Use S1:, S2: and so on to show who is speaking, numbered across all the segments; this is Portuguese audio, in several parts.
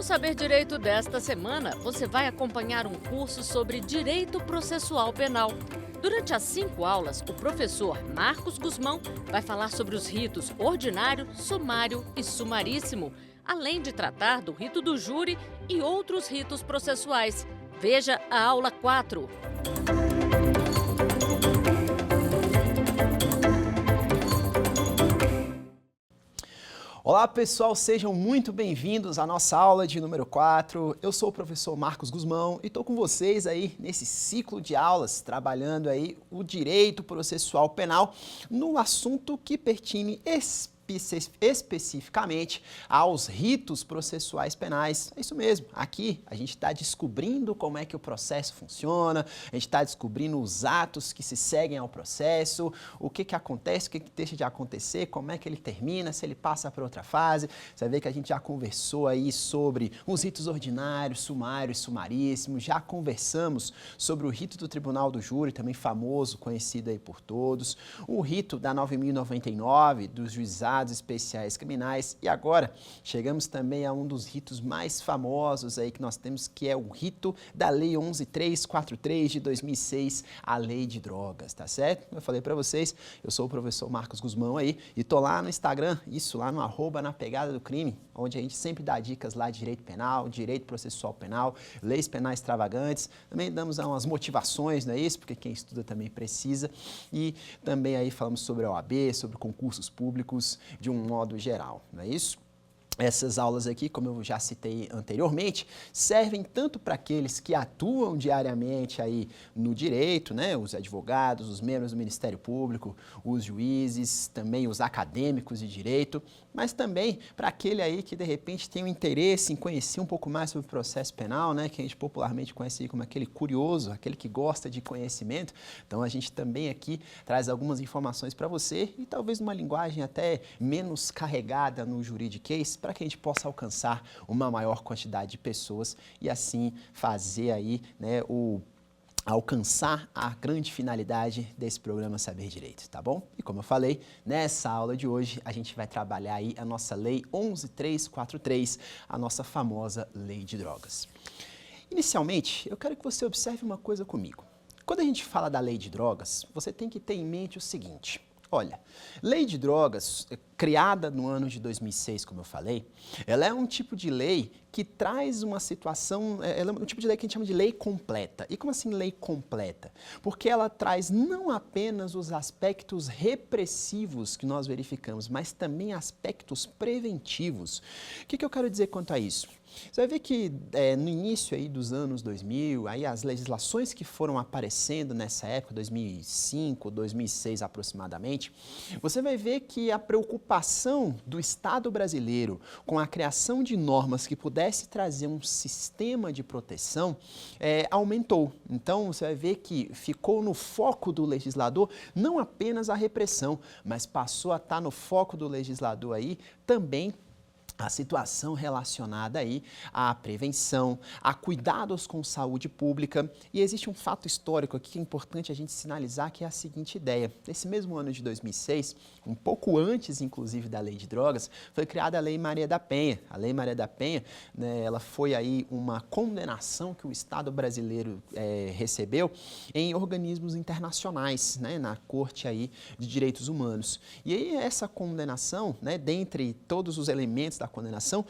S1: Saber Direito desta semana, você vai acompanhar um curso sobre Direito Processual Penal. Durante as 5 aulas, o professor Marcos Guzmão vai falar sobre os ritos ordinário, sumário e sumaríssimo, além de tratar do rito do júri e outros ritos processuais. Veja a aula 4.
S2: Olá pessoal, sejam muito bem-vindos à nossa aula de número 4. Eu sou o professor Marcos Guzmão e estou com vocês aí nesse ciclo de aulas, trabalhando aí o direito processual penal no assunto que pertine especificamente aos ritos processuais penais. É isso mesmo, aqui a gente está descobrindo como é que o processo funciona, a gente está descobrindo os atos que se seguem ao processo, o que acontece, o que deixa de acontecer, como é que ele termina, se ele passa para outra fase. Você vai ver que a gente já conversou aí sobre os ritos ordinários, sumários, sumaríssimos, já conversamos sobre o rito do Tribunal do Júri, também famoso, conhecido aí por todos, o rito da 9.099, dos juizados especiais criminais, e agora chegamos também a um dos ritos mais famosos aí que nós temos, que é o rito da Lei 11.343 de 2006, a Lei de Drogas, tá certo? Eu falei para vocês, eu sou o professor Marcos Guzmão aí e tô lá no Instagram, isso lá no @napegadadocrime, onde a gente sempre dá dicas lá de direito penal, direito processual penal, leis penais extravagantes, também damos umas motivações, não é isso? Porque quem estuda também precisa, e também aí falamos sobre a OAB, sobre concursos públicos, de um modo geral, não é isso? Essas aulas aqui, como eu já citei anteriormente, servem tanto para aqueles que atuam diariamente aí no direito, né, os advogados, os membros do Ministério Público, os juízes, também os acadêmicos de direito, mas também para aquele aí que de repente tem um interesse em conhecer um pouco mais sobre o processo penal, né, que a gente popularmente conhece como aquele curioso, aquele que gosta de conhecimento. Então a gente também aqui traz algumas informações para você e talvez numa linguagem até menos carregada no juridiquês, para que a gente possa alcançar uma maior quantidade de pessoas e assim fazer aí, né, alcançar a grande finalidade desse programa Saber Direito, tá bom? E como eu falei, nessa aula de hoje a gente vai trabalhar aí a nossa Lei 11.343, a nossa famosa Lei de Drogas. Inicialmente, eu quero que você observe uma coisa comigo. Quando a gente fala da Lei de Drogas, você tem que ter em mente o seguinte: olha, Lei de Drogas, criada no ano de 2006, como eu falei, ela é um tipo de lei que traz uma situação, ela é um tipo de lei que a gente chama de lei completa. E como assim lei completa? Porque ela traz não apenas os aspectos repressivos que nós verificamos, mas também aspectos preventivos. O que eu quero dizer quanto a isso? Você vai ver que no início aí dos anos 2000, aí as legislações que foram aparecendo nessa época, 2005, 2006 aproximadamente, você vai ver que a preocupação do Estado brasileiro com a criação de normas que pudesse trazer um sistema de proteção aumentou. Então você vai ver que ficou no foco do legislador não apenas a repressão, mas passou a estar no foco do legislador aí também a situação relacionada aí à prevenção, a cuidados com saúde pública. E existe um fato histórico aqui que é importante a gente sinalizar, que é a seguinte ideia. Nesse mesmo ano de 2006, um pouco antes, inclusive, da Lei de Drogas, foi criada a Lei Maria da Penha. A Lei Maria da Penha, né, ela foi aí uma condenação que o Estado brasileiro recebeu em organismos internacionais, né, na Corte aí de Direitos Humanos. E aí essa condenação, né, dentre todos os elementos da condenação,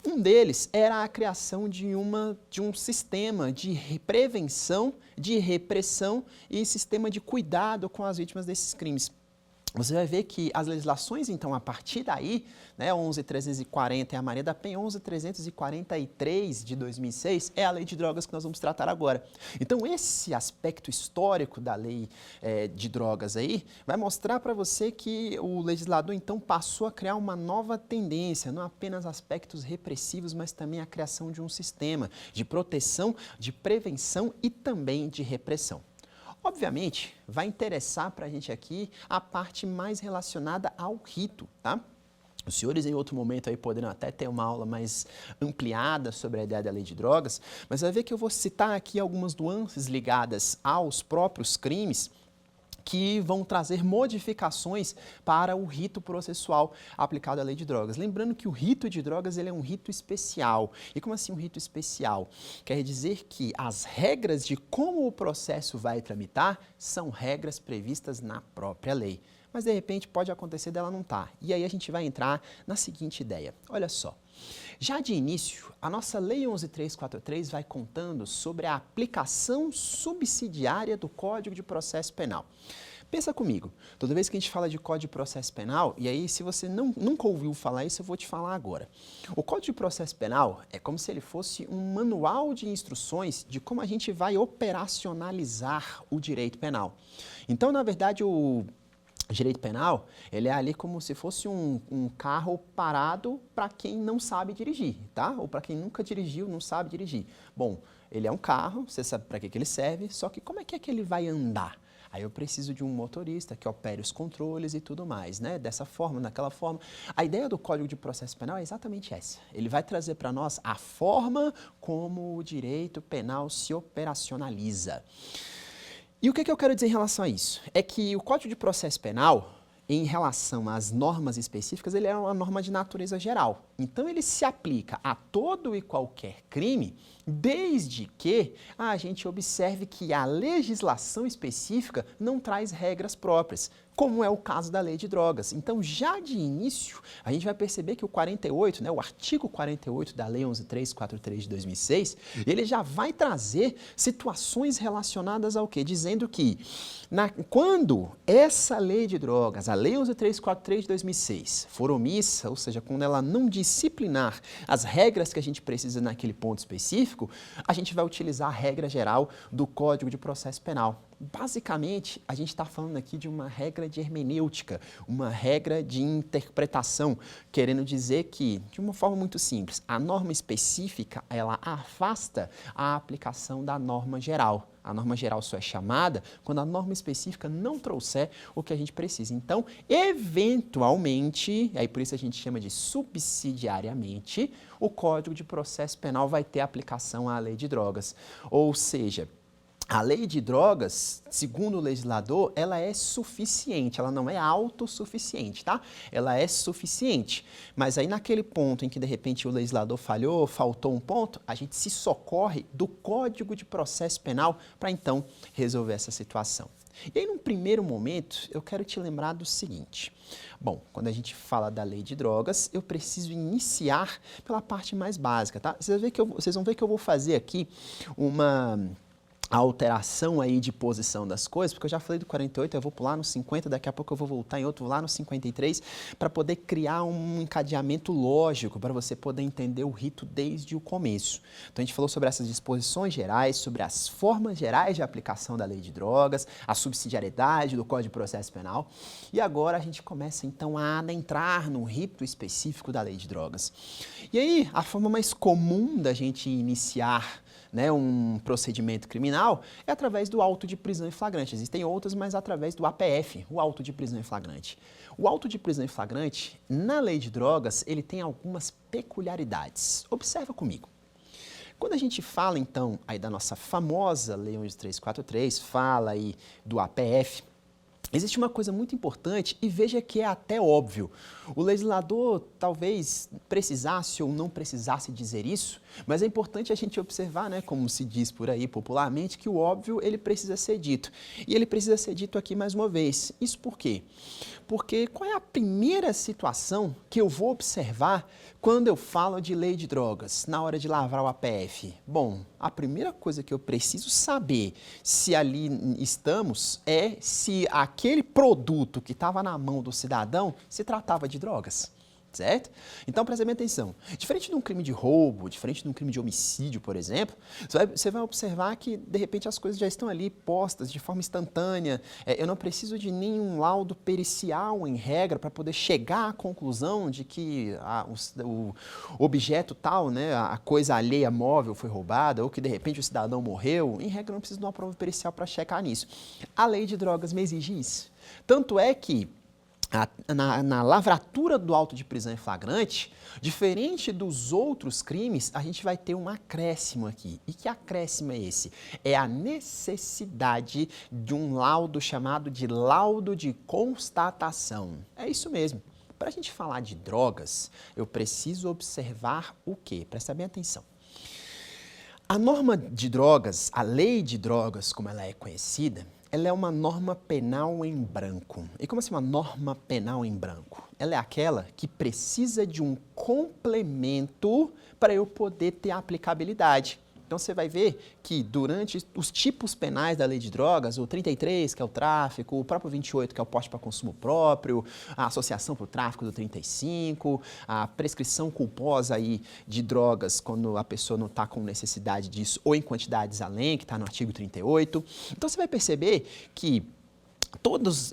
S2: um deles era a criação de um sistema de prevenção, de repressão e sistema de cuidado com as vítimas desses crimes. Você vai ver que as legislações, então, a partir daí, né, 11.340 é a Maria da Penha, 11.343 de 2006 é a Lei de Drogas que nós vamos tratar agora. Então, esse aspecto histórico da Lei de Drogas aí vai mostrar para você que o legislador, então, passou a criar uma nova tendência, não apenas aspectos repressivos, mas também a criação de um sistema de proteção, de prevenção e também de repressão. Obviamente, vai interessar para a gente aqui a parte mais relacionada ao rito, tá? Os senhores em outro momento aí poderão até ter uma aula mais ampliada sobre a ideia da Lei de Drogas, mas vai ver que eu vou citar aqui algumas nuances ligadas aos próprios crimes que vão trazer modificações para o rito processual aplicado à lei de drogas. Lembrando que o rito de drogas ele é um rito especial. E como assim um rito especial? Quer dizer que as regras de como o processo vai tramitar são regras previstas na própria lei. Mas, de repente, pode acontecer dela não estar. E aí a gente vai entrar na seguinte ideia. Olha só. Já de início, a nossa Lei 11.343 vai contando sobre a aplicação subsidiária do Código de Processo Penal. Pensa comigo, toda vez que a gente fala de Código de Processo Penal, e aí se você nunca ouviu falar isso, eu vou te falar agora. O Código de Processo Penal é como se ele fosse um manual de instruções de como a gente vai operacionalizar o direito penal. Então, na verdade, o direito penal, ele é ali como se fosse um carro parado para quem não sabe dirigir, tá? Ou para quem nunca dirigiu, não sabe dirigir. Bom, ele é um carro, você sabe para que ele serve, só que como é que ele vai andar? Aí eu preciso de um motorista que opere os controles e tudo mais, né? Dessa forma, daquela forma. A ideia do Código de Processo Penal é exatamente essa. Ele vai trazer para nós a forma como o direito penal se operacionaliza. E o que eu quero dizer em relação a isso? É que o Código de Processo Penal, em relação às normas específicas, ele é uma norma de natureza geral. Então, ele se aplica a todo e qualquer crime, desde que a gente observe que a legislação específica não traz regras próprias, como é o caso da lei de drogas. Então, já de início, a gente vai perceber que o 48, né, o artigo 48 da Lei 11.343 de 2006, ele já vai trazer situações relacionadas ao quê? Dizendo que quando essa lei de drogas, a Lei 11.343 de 2006, for omissa, ou seja, quando ela não disciplinar as regras que a gente precisa naquele ponto específico, a gente vai utilizar a regra geral do Código de Processo Penal. Basicamente, a gente está falando aqui de uma regra de hermenêutica, uma regra de interpretação, querendo dizer que, de uma forma muito simples, a norma específica, ela afasta a aplicação da norma geral. A norma geral só é chamada quando a norma específica não trouxer o que a gente precisa. Então, eventualmente, aí por isso a gente chama de subsidiariamente, o Código de Processo Penal vai ter aplicação à lei de drogas. Ou seja, a lei de drogas, segundo o legislador, ela é suficiente, ela não é autossuficiente, tá? Ela é suficiente. Mas aí naquele ponto em que de repente o legislador falhou, faltou um ponto, a gente se socorre do Código de Processo Penal para então resolver essa situação. E aí, num primeiro momento, eu quero te lembrar do seguinte. Bom, quando a gente fala da lei de drogas, eu preciso iniciar pela parte mais básica, tá? Vocês vão ver que eu vou fazer aqui uma alteração aí de posição das coisas, porque eu já falei do 48, eu vou pular no 50, daqui a pouco eu vou voltar em outro, lá no 53, para poder criar um encadeamento lógico, para você poder entender o rito desde o começo. Então a gente falou sobre essas disposições gerais, sobre as formas gerais de aplicação da lei de drogas, a subsidiariedade do Código de Processo Penal, e agora a gente começa então a adentrar no rito específico da lei de drogas. E aí, a forma mais comum da gente iniciar um procedimento criminal é através do auto de prisão em flagrante. Existem outras, mas através do APF, o auto de prisão em flagrante. O auto de prisão em flagrante, na lei de drogas, ele tem algumas peculiaridades. Observa comigo. Quando a gente fala, então, aí da nossa famosa Lei 11.343, fala aí do APF, existe uma coisa muito importante e veja que é até óbvio. O legislador talvez precisasse ou não precisasse dizer isso, mas é importante a gente observar, como se diz por aí popularmente, que o óbvio ele precisa ser dito. E ele precisa ser dito aqui mais uma vez. Isso por quê? Porque qual é a primeira situação que eu vou observar quando eu falo de lei de drogas, na hora de lavrar o APF? Bom, a primeira coisa que eu preciso saber se ali estamos é se aquele produto que estava na mão do cidadão se tratava de drogas. Certo? Então, preste bem atenção. Diferente de um crime de roubo, diferente de um crime de homicídio, por exemplo, você vai observar que, de repente, as coisas já estão ali postas de forma instantânea. Eu não preciso de nenhum laudo pericial, em regra, para poder chegar à conclusão de que o objeto tal, a coisa alheia móvel foi roubada, ou que, de repente, o cidadão morreu. Em regra, eu não preciso de uma prova pericial para checar nisso. A lei de drogas me exige isso. Tanto é que Na lavratura do auto de prisão em flagrante, diferente dos outros crimes, a gente vai ter um acréscimo aqui. E que acréscimo é esse? É a necessidade de um laudo chamado de laudo de constatação. É isso mesmo. Para a gente falar de drogas, eu preciso observar o quê? Presta bem atenção. A norma de drogas, a lei de drogas, como ela é conhecida, ela é uma norma penal em branco. E como assim uma norma penal em branco? Ela é aquela que precisa de um complemento para eu poder ter aplicabilidade. Então você vai ver que durante os tipos penais da lei de drogas, o 33, que é o tráfico, o próprio 28, que é o porte para consumo próprio, a associação para o tráfico do 35, a prescrição culposa aí de drogas quando a pessoa não está com necessidade disso ou em quantidades além, que está no artigo 38. Então você vai perceber que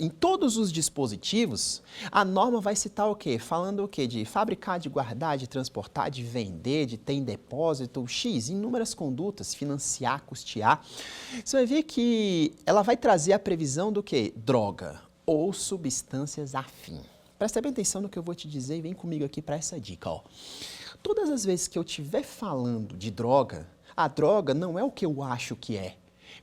S2: em todos os dispositivos, a norma vai citar o quê? Falando o quê? De fabricar, de guardar, de transportar, de vender, de ter em depósito, X, inúmeras condutas, financiar, custear. Você vai ver que ela vai trazer a previsão do quê? Droga ou substâncias afins. Presta bem atenção no que eu vou te dizer e vem comigo aqui para essa dica, ó. Todas as vezes que eu estiver falando de droga, a droga não é o que eu acho que é.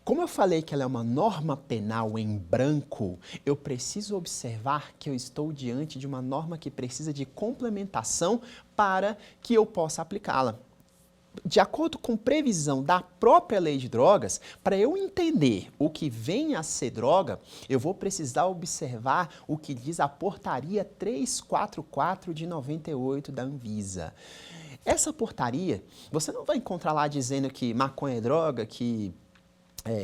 S2: Como eu falei que ela é uma norma penal em branco, eu preciso observar que eu estou diante de uma norma que precisa de complementação para que eu possa aplicá-la. De acordo com previsão da própria lei de drogas, para eu entender o que vem a ser droga, eu vou precisar observar o que diz a portaria 344 de 98 da Anvisa. Essa portaria, você não vai encontrar lá dizendo que maconha é droga, que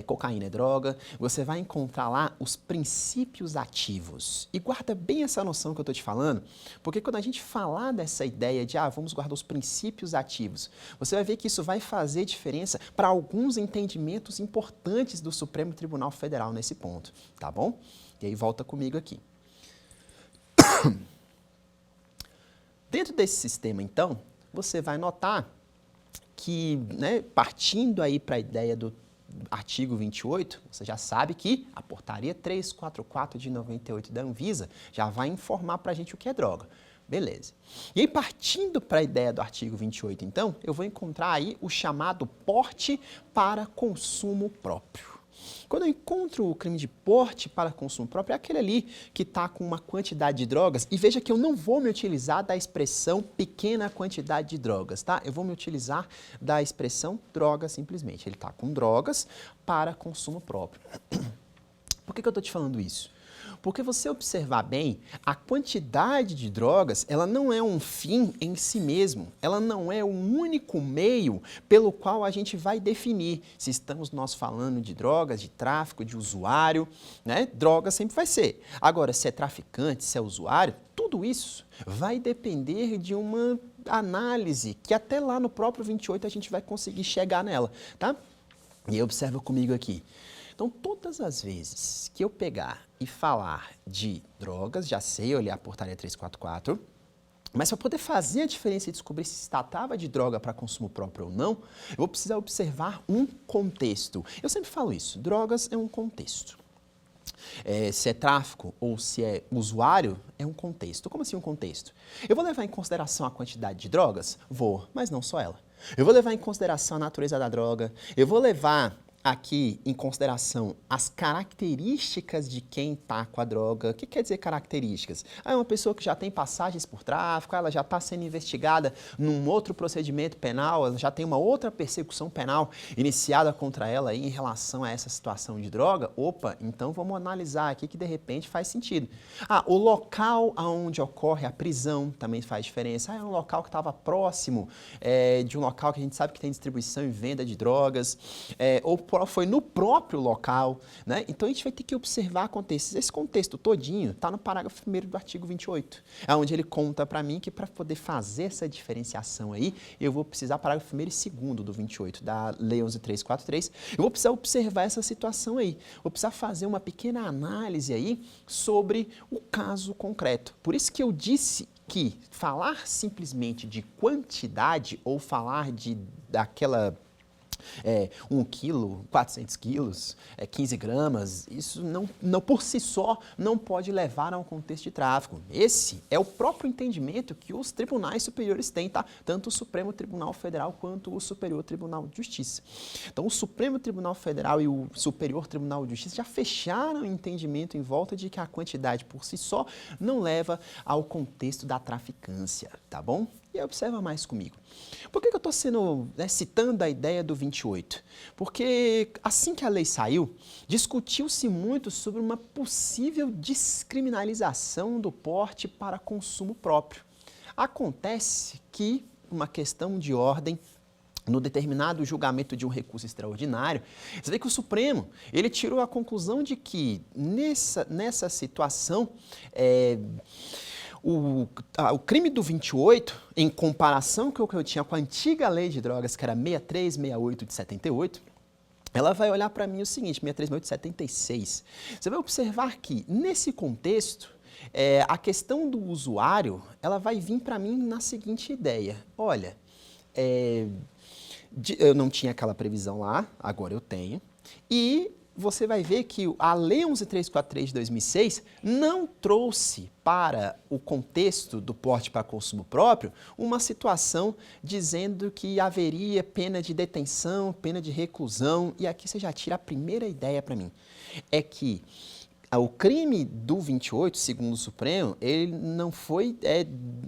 S2: cocaína é droga, você vai encontrar lá os princípios ativos. E guarda bem essa noção que eu estou te falando, porque quando a gente falar dessa ideia de, vamos guardar os princípios ativos, você vai ver que isso vai fazer diferença para alguns entendimentos importantes do Supremo Tribunal Federal nesse ponto, tá bom? E aí volta comigo aqui. Dentro desse sistema, então, você vai notar que, partindo aí para a ideia do artigo 28, você já sabe que a portaria 344 de 98 da Anvisa já vai informar para a gente o que é droga. Beleza. E aí, partindo para a ideia do artigo 28, então, eu vou encontrar aí o chamado porte para consumo próprio. Quando eu encontro o crime de porte para consumo próprio, é aquele ali que está com uma quantidade de drogas, e veja que eu não vou me utilizar da expressão pequena quantidade de drogas, tá? Eu vou me utilizar da expressão droga simplesmente. Ele está com drogas para consumo próprio. Por que eu estou te falando isso? Porque você observar bem, a quantidade de drogas, ela não é um fim em si mesmo, ela não é um único meio pelo qual a gente vai definir se estamos nós falando de drogas, de tráfico, de usuário, Droga sempre vai ser. Agora, se é traficante, se é usuário, tudo isso vai depender de uma análise que até lá no próprio 28 a gente vai conseguir chegar nela, tá? E observa comigo aqui. Então, todas as vezes que eu pegar e falar de drogas, já sei, olhar a portaria 344, mas para poder fazer a diferença e descobrir se se tratava de droga para consumo próprio ou não, eu vou precisar observar um contexto. Eu sempre falo isso, drogas é um contexto. Se é tráfico ou se é usuário, é um contexto. Como assim um contexto? Eu vou levar em consideração a quantidade de drogas? Vou, mas não só ela. Eu vou levar em consideração a natureza da droga, eu vou levar aqui em consideração as características de quem está com a droga. O que quer dizer características? É uma pessoa que já tem passagens por tráfico, ela já está sendo investigada num outro procedimento penal, ela já tem uma outra persecução penal iniciada contra ela aí em relação a essa situação de droga. Opa, então vamos analisar aqui que de repente faz sentido. O local onde ocorre a prisão também faz diferença. É um local que estava próximo de um local que a gente sabe que tem distribuição e venda de drogas, ou foi no próprio local, Então, a gente vai ter que observar contextos. Esse contexto todinho está no parágrafo 1º do artigo 28, onde ele conta para mim que para poder fazer essa diferenciação aí, eu vou precisar, parágrafo 1º e 2º do 28 da Lei 11.343, eu vou precisar observar essa situação aí, vou precisar fazer uma pequena análise aí sobre o caso concreto. Por isso que eu disse que falar simplesmente de quantidade ou falar daquela 1 quilo, 400 quilos, 15 gramas, isso não por si só não pode levar a um contexto de tráfico. Esse é o próprio entendimento que os tribunais superiores têm, tá? Tanto o Supremo Tribunal Federal quanto o Superior Tribunal de Justiça. Então, o Supremo Tribunal Federal e o Superior Tribunal de Justiça já fecharam o entendimento em volta de que a quantidade por si só não leva ao contexto da traficância, tá bom? E aí observa mais comigo. Por que eu estou citando a ideia do 28? Porque assim que a lei saiu, discutiu-se muito sobre uma possível descriminalização do porte para consumo próprio. Acontece que uma questão de ordem, no determinado julgamento de um recurso extraordinário, você vê que o Supremo, ele tirou a conclusão de que nessa situação, o crime do 28, em comparação com o que eu tinha com a antiga lei de drogas, que era 6368 de 78, ela vai olhar para mim o seguinte, 6368 de 76. Você vai observar que, nesse contexto, a questão do usuário, ela vai vir para mim na seguinte ideia. Olha, eu não tinha aquela previsão lá, agora eu tenho, e você vai ver que a Lei 11.343 de 2006 não trouxe para o contexto do porte para consumo próprio uma situação dizendo que haveria pena de detenção, pena de reclusão, e aqui você já tira a primeira ideia para mim, é que o crime do 28, segundo o Supremo, ele não foi,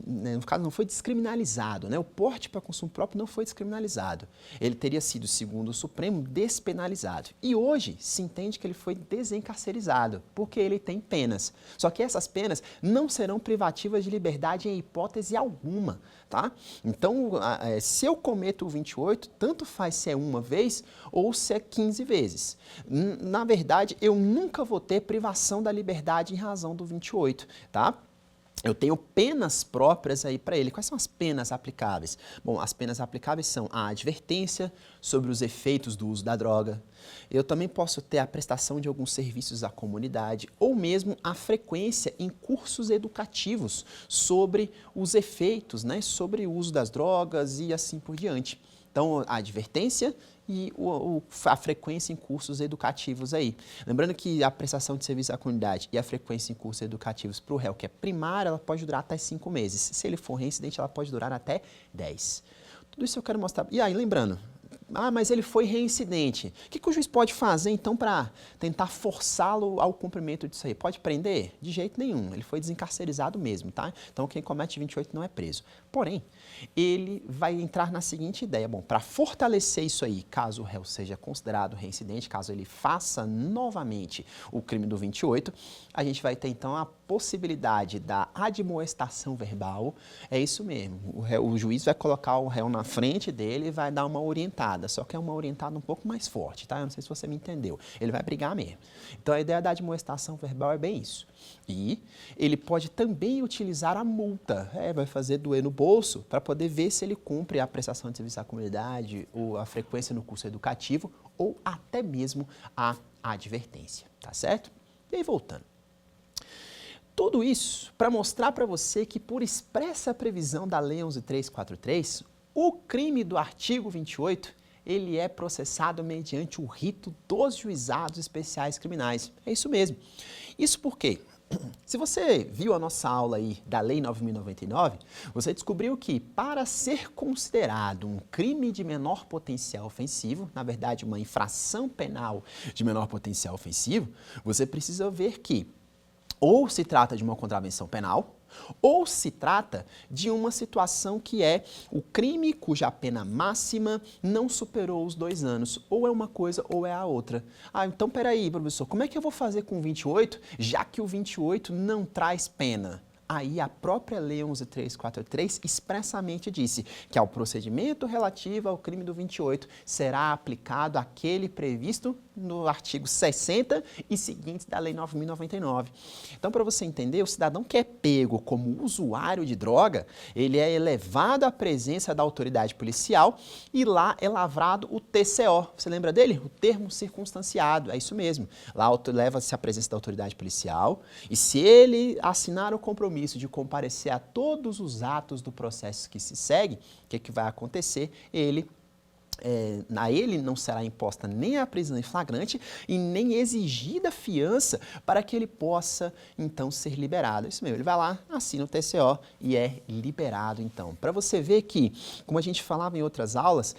S2: no caso, não foi descriminalizado, né? O porte para consumo próprio não foi descriminalizado. Ele teria sido, segundo o Supremo, despenalizado. E hoje se entende que ele foi desencarcerizado, porque ele tem penas. Só que essas penas não serão privativas de liberdade em hipótese alguma, tá? Então, se eu cometo o 28, tanto faz se é uma vez ou se é 15 vezes. Na verdade, eu nunca vou ter privação da liberdade em razão do 28, tá? Eu tenho penas próprias aí para ele. Quais são as penas aplicáveis? Bom, as penas aplicáveis são a advertência sobre os efeitos do uso da droga. Eu também posso ter a prestação de alguns serviços à comunidade ou mesmo a frequência em cursos educativos sobre os efeitos, né, sobre o uso das drogas e assim por diante. Então, a advertência e a frequência em cursos educativos aí. Lembrando que a prestação de serviço à comunidade e a frequência em cursos educativos para o réu que é primária, ela pode durar até 5 meses. Se ele for reincidente, ela pode durar até 10. Tudo isso eu quero mostrar. E aí, lembrando, mas ele foi reincidente. O que o juiz pode fazer, então, para tentar forçá-lo ao cumprimento disso aí? Pode prender? De jeito nenhum. Ele foi desencarcerizado mesmo, tá? Então, quem comete 28 não é preso. Porém, ele vai entrar na seguinte ideia. Bom, para fortalecer isso aí, caso o réu seja considerado reincidente, caso ele faça novamente o crime do 28, a gente vai ter, então, a possibilidade da admoestação verbal. É isso mesmo. O juiz vai colocar o réu na frente dele e vai dar uma orientada, só que é uma orientada um pouco mais forte, tá? Eu não sei se você me entendeu. Ele vai brigar mesmo. Então, a ideia da admoestação verbal é bem isso. E ele pode também utilizar a multa, vai fazer doer no bolso para poder ver se ele cumpre a prestação de serviço à comunidade ou a frequência no curso educativo ou até mesmo a advertência, tá certo? E aí, voltando. Tudo isso para mostrar para você que, por expressa previsão da Lei 11.343, o crime do artigo 28, ele é processado mediante o rito dos juizados especiais criminais. É isso mesmo. Isso por quê? Se você viu a nossa aula aí da Lei 9.099, você descobriu que para ser considerado um crime de menor potencial ofensivo, na verdade uma infração penal de menor potencial ofensivo, você precisa ver que ou se trata de uma contravenção penal, ou se trata de uma situação que é o crime cuja pena máxima não superou os 2 anos. Ou é uma coisa ou é a outra. Então peraí, professor, como é que eu vou fazer com o 28, já que o 28 não traz pena? Aí a própria Lei 11.343 expressamente disse que ao procedimento relativo ao crime do 28 será aplicado aquele previsto no artigo 60 e seguintes da Lei 9.099. Então, para você entender, o cidadão que é pego como usuário de droga, ele é elevado à presença da autoridade policial e lá é lavrado o TCO. Você lembra dele? O termo circunstanciado, é isso mesmo. Lá leva-se à presença da autoridade policial e se ele assinar o compromisso de comparecer a todos os atos do processo que se segue, o que vai acontecer? Ele a ele não será imposta nem a prisão em flagrante e nem exigida fiança para que ele possa, então, ser liberado. Isso mesmo, ele vai lá, assina o TCO e é liberado, então. Para você ver que, como a gente falava em outras aulas,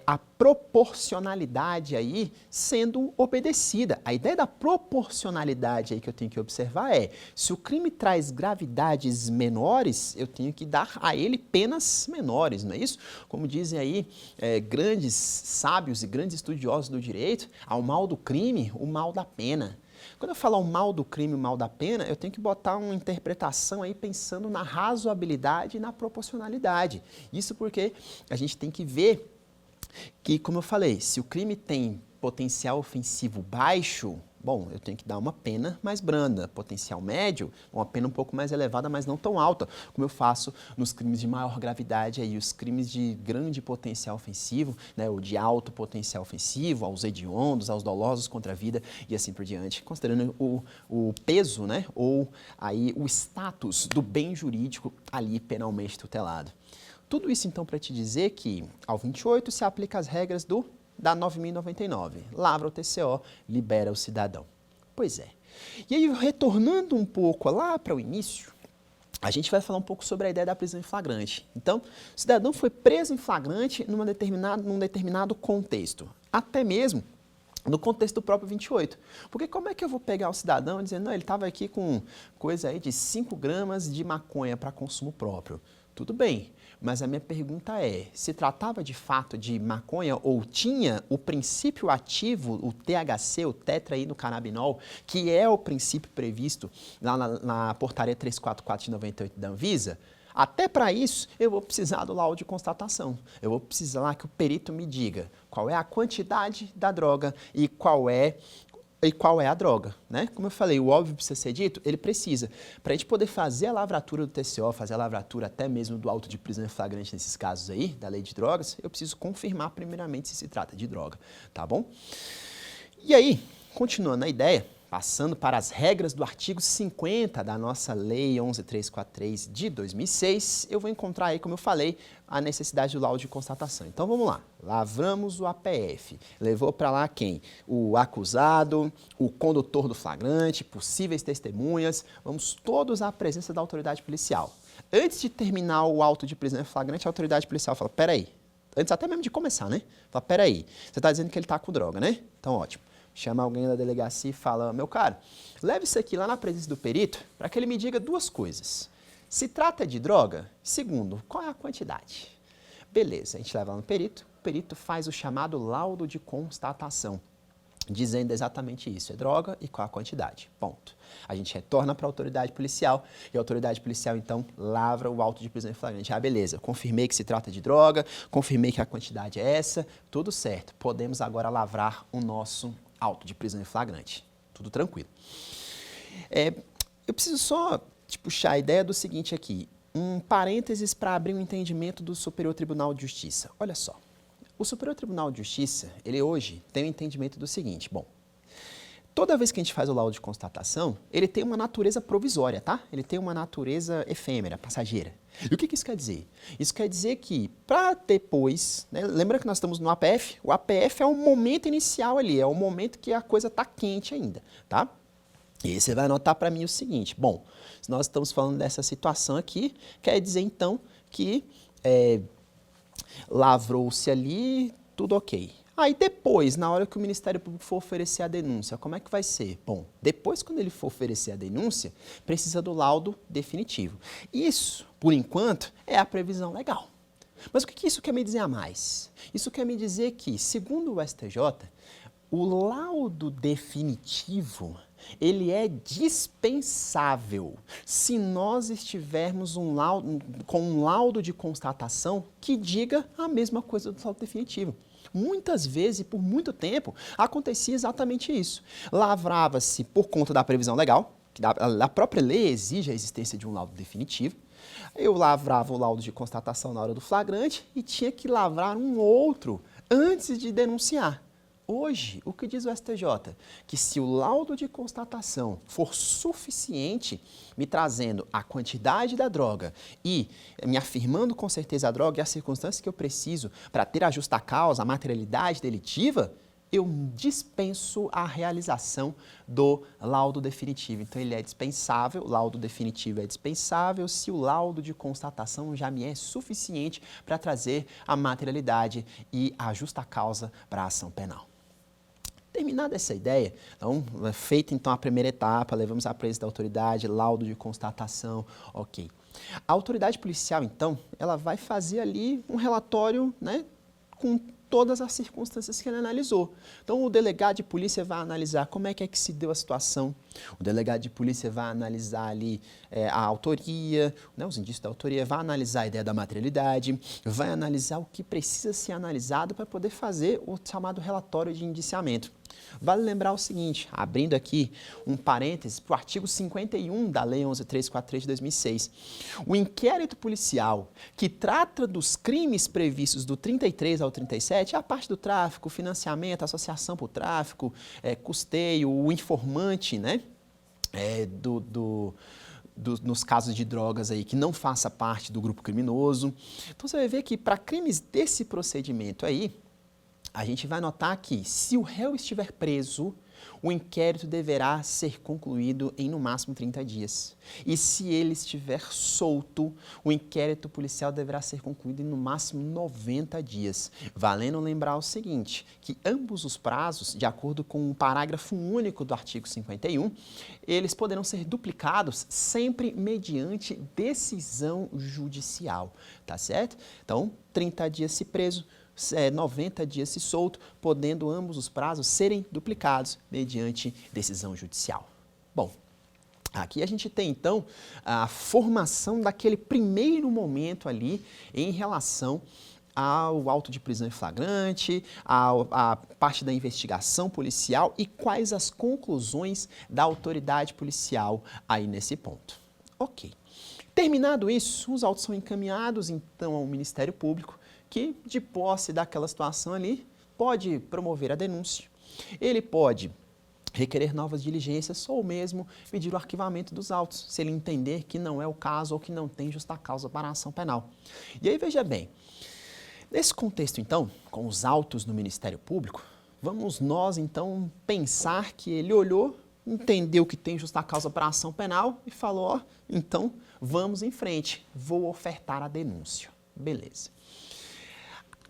S2: a proporcionalidade aí sendo obedecida. A ideia da proporcionalidade aí que eu tenho que observar se o crime traz gravidades menores, eu tenho que dar a ele penas menores, não é isso? Como dizem aí grandes sábios e grandes estudiosos do direito, ao mal do crime, o mal da pena. Quando eu falo o mal do crime, o mal da pena, eu tenho que botar uma interpretação aí pensando na razoabilidade e na proporcionalidade. Isso porque a gente tem que ver que, como eu falei, se o crime tem potencial ofensivo baixo, bom, eu tenho que dar uma pena mais branda. Potencial médio, uma pena um pouco mais elevada, mas não tão alta, como eu faço nos crimes de maior gravidade, aí, os crimes de grande potencial ofensivo, né, ou de alto potencial ofensivo, aos hediondos, aos dolosos contra a vida e assim por diante, considerando o peso, né, ou aí o status do bem jurídico ali penalmente tutelado. Tudo isso, então, para te dizer que ao 28 se aplica as regras da 9.099. Lavra o TCO, libera o cidadão. Pois é. E aí, retornando um pouco lá para o início, a gente vai falar um pouco sobre a ideia da prisão em flagrante. Então, o cidadão foi preso em flagrante num determinado contexto. Até mesmo no contexto do próprio 28. Porque como é que eu vou pegar o cidadão dizendo, não, ele estava aqui com coisa aí de 5 gramas de maconha para consumo próprio. Tudo bem, mas a minha pergunta se tratava de fato de maconha ou tinha o princípio ativo, o THC, o tetraidrocannabinol, que é o princípio previsto lá na portaria 344 de 98 da Anvisa? Até para isso, eu vou precisar do laudo de constatação. Eu vou precisar que o perito me diga qual é a quantidade da droga e qual é a droga, né? Como eu falei, o óbvio precisa ser dito, ele precisa. Para a gente poder fazer a lavratura do TCO, fazer a lavratura até mesmo do auto de prisão em flagrante nesses casos aí, da lei de drogas, eu preciso confirmar primeiramente se se trata de droga, tá bom? E aí, continuando a ideia, passando para as regras do artigo 50 da nossa Lei 11.343 de 2006, eu vou encontrar aí, como eu falei, a necessidade do laudo de constatação. Então vamos lá, lavramos o APF, levou para lá quem? O acusado, o condutor do flagrante, possíveis testemunhas, vamos todos à presença da autoridade policial. Antes de terminar o auto de prisão em flagrante, a autoridade policial fala, peraí, antes até mesmo de começar, né? Fala, peraí, você está dizendo que ele está com droga, né? Então ótimo. Chama alguém da delegacia e fala, meu caro, leve isso aqui lá na presença do perito para que ele me diga 2 coisas. Se trata de droga, segundo, qual é a quantidade? Beleza, a gente leva lá no perito, o perito faz o chamado laudo de constatação, dizendo exatamente isso, é droga e qual a quantidade, ponto. A gente retorna para a autoridade policial e a autoridade policial, então, lavra o auto de prisão em flagrante. Ah, beleza, confirmei que se trata de droga, confirmei que a quantidade é essa, tudo certo. Podemos agora lavrar o nosso auto de prisão em flagrante. Tudo tranquilo. Eu preciso só te puxar a ideia do seguinte aqui, um parênteses para abrir um entendimento do Superior Tribunal de Justiça. Olha só, o Superior Tribunal de Justiça, ele hoje tem o entendimento do seguinte, bom, toda vez que a gente faz o laudo de constatação, ele tem uma natureza provisória, tá? Ele tem uma natureza efêmera, passageira. E o que isso quer dizer? Isso quer dizer que, para depois, né, lembra que nós estamos no APF? O APF é o momento inicial ali, é o momento que a coisa está quente ainda, tá? E aí você vai anotar para mim o seguinte, bom, se nós estamos falando dessa situação aqui, quer dizer então que lavrou-se ali, tudo ok. Aí depois, na hora que o Ministério Público for oferecer a denúncia, como é que vai ser? Bom, depois quando ele for oferecer a denúncia, precisa do laudo definitivo. Isso, por enquanto, é a previsão legal. Mas o que isso quer me dizer a mais? Isso quer me dizer que, segundo o STJ, o laudo definitivo, ele é dispensável se nós estivermos com um laudo de constatação que diga a mesma coisa do laudo definitivo. Muitas vezes, e por muito tempo, acontecia exatamente isso. Lavrava-se por conta da previsão legal, que a própria lei exige a existência de um laudo definitivo. Eu lavrava o laudo de constatação na hora do flagrante e tinha que lavrar um outro antes de denunciar. Hoje, o que diz o STJ? Que se o laudo de constatação for suficiente, me trazendo a quantidade da droga e me afirmando com certeza a droga e as circunstâncias que eu preciso para ter a justa causa, a materialidade delitiva, eu dispenso a realização do laudo definitivo. Então, ele é dispensável, o laudo definitivo é dispensável se o laudo de constatação já me é suficiente para trazer a materialidade e a justa causa para a ação penal. Terminada essa ideia, então, feita então a primeira etapa, levamos à presença da autoridade, laudo de constatação, ok. A autoridade policial, então, ela vai fazer ali um relatório, né, com todas as circunstâncias que ele analisou. Então, o delegado de polícia vai analisar como é que se deu a situação, o delegado de polícia vai analisar ali a autoria, né, os indícios da autoria, vai analisar a ideia da materialidade, vai analisar o que precisa ser analisado para poder fazer o chamado relatório de indiciamento. Vale lembrar o seguinte, abrindo aqui um parêntese para o artigo 51 da Lei 11.343 de 2006. O inquérito policial que trata dos crimes previstos do 33 ao 37, a parte do tráfico, financiamento, associação para o tráfico, custeio, o informante, né, nos casos de drogas aí que não faça parte do grupo criminoso. Então você vai ver que para crimes desse procedimento aí, a gente vai notar que, se o réu estiver preso, o inquérito deverá ser concluído em no máximo 30 dias. E se ele estiver solto, o inquérito policial deverá ser concluído em no máximo 90 dias. Valendo lembrar o seguinte, que ambos os prazos, de acordo com o parágrafo único do artigo 51, eles poderão ser duplicados sempre mediante decisão judicial, tá certo? Então, 30 dias se preso, 90 dias se solto, podendo ambos os prazos serem duplicados mediante decisão judicial. Bom, aqui a gente tem então a formação daquele primeiro momento ali em relação ao auto de prisão em flagrante, a parte da investigação policial e quais as conclusões da autoridade policial aí nesse ponto. Ok. Terminado isso, os autos são encaminhados então ao Ministério Público, que, de posse daquela situação ali, pode promover a denúncia, ele pode requerer novas diligências ou mesmo pedir o arquivamento dos autos, se ele entender que não é o caso ou que não tem justa causa para a ação penal. E aí, veja bem, nesse contexto, então, com os autos no Ministério Público, vamos nós, então, pensar que ele olhou, entendeu que tem justa causa para a ação penal e falou, ó, então, vamos em frente, vou ofertar a denúncia. Beleza.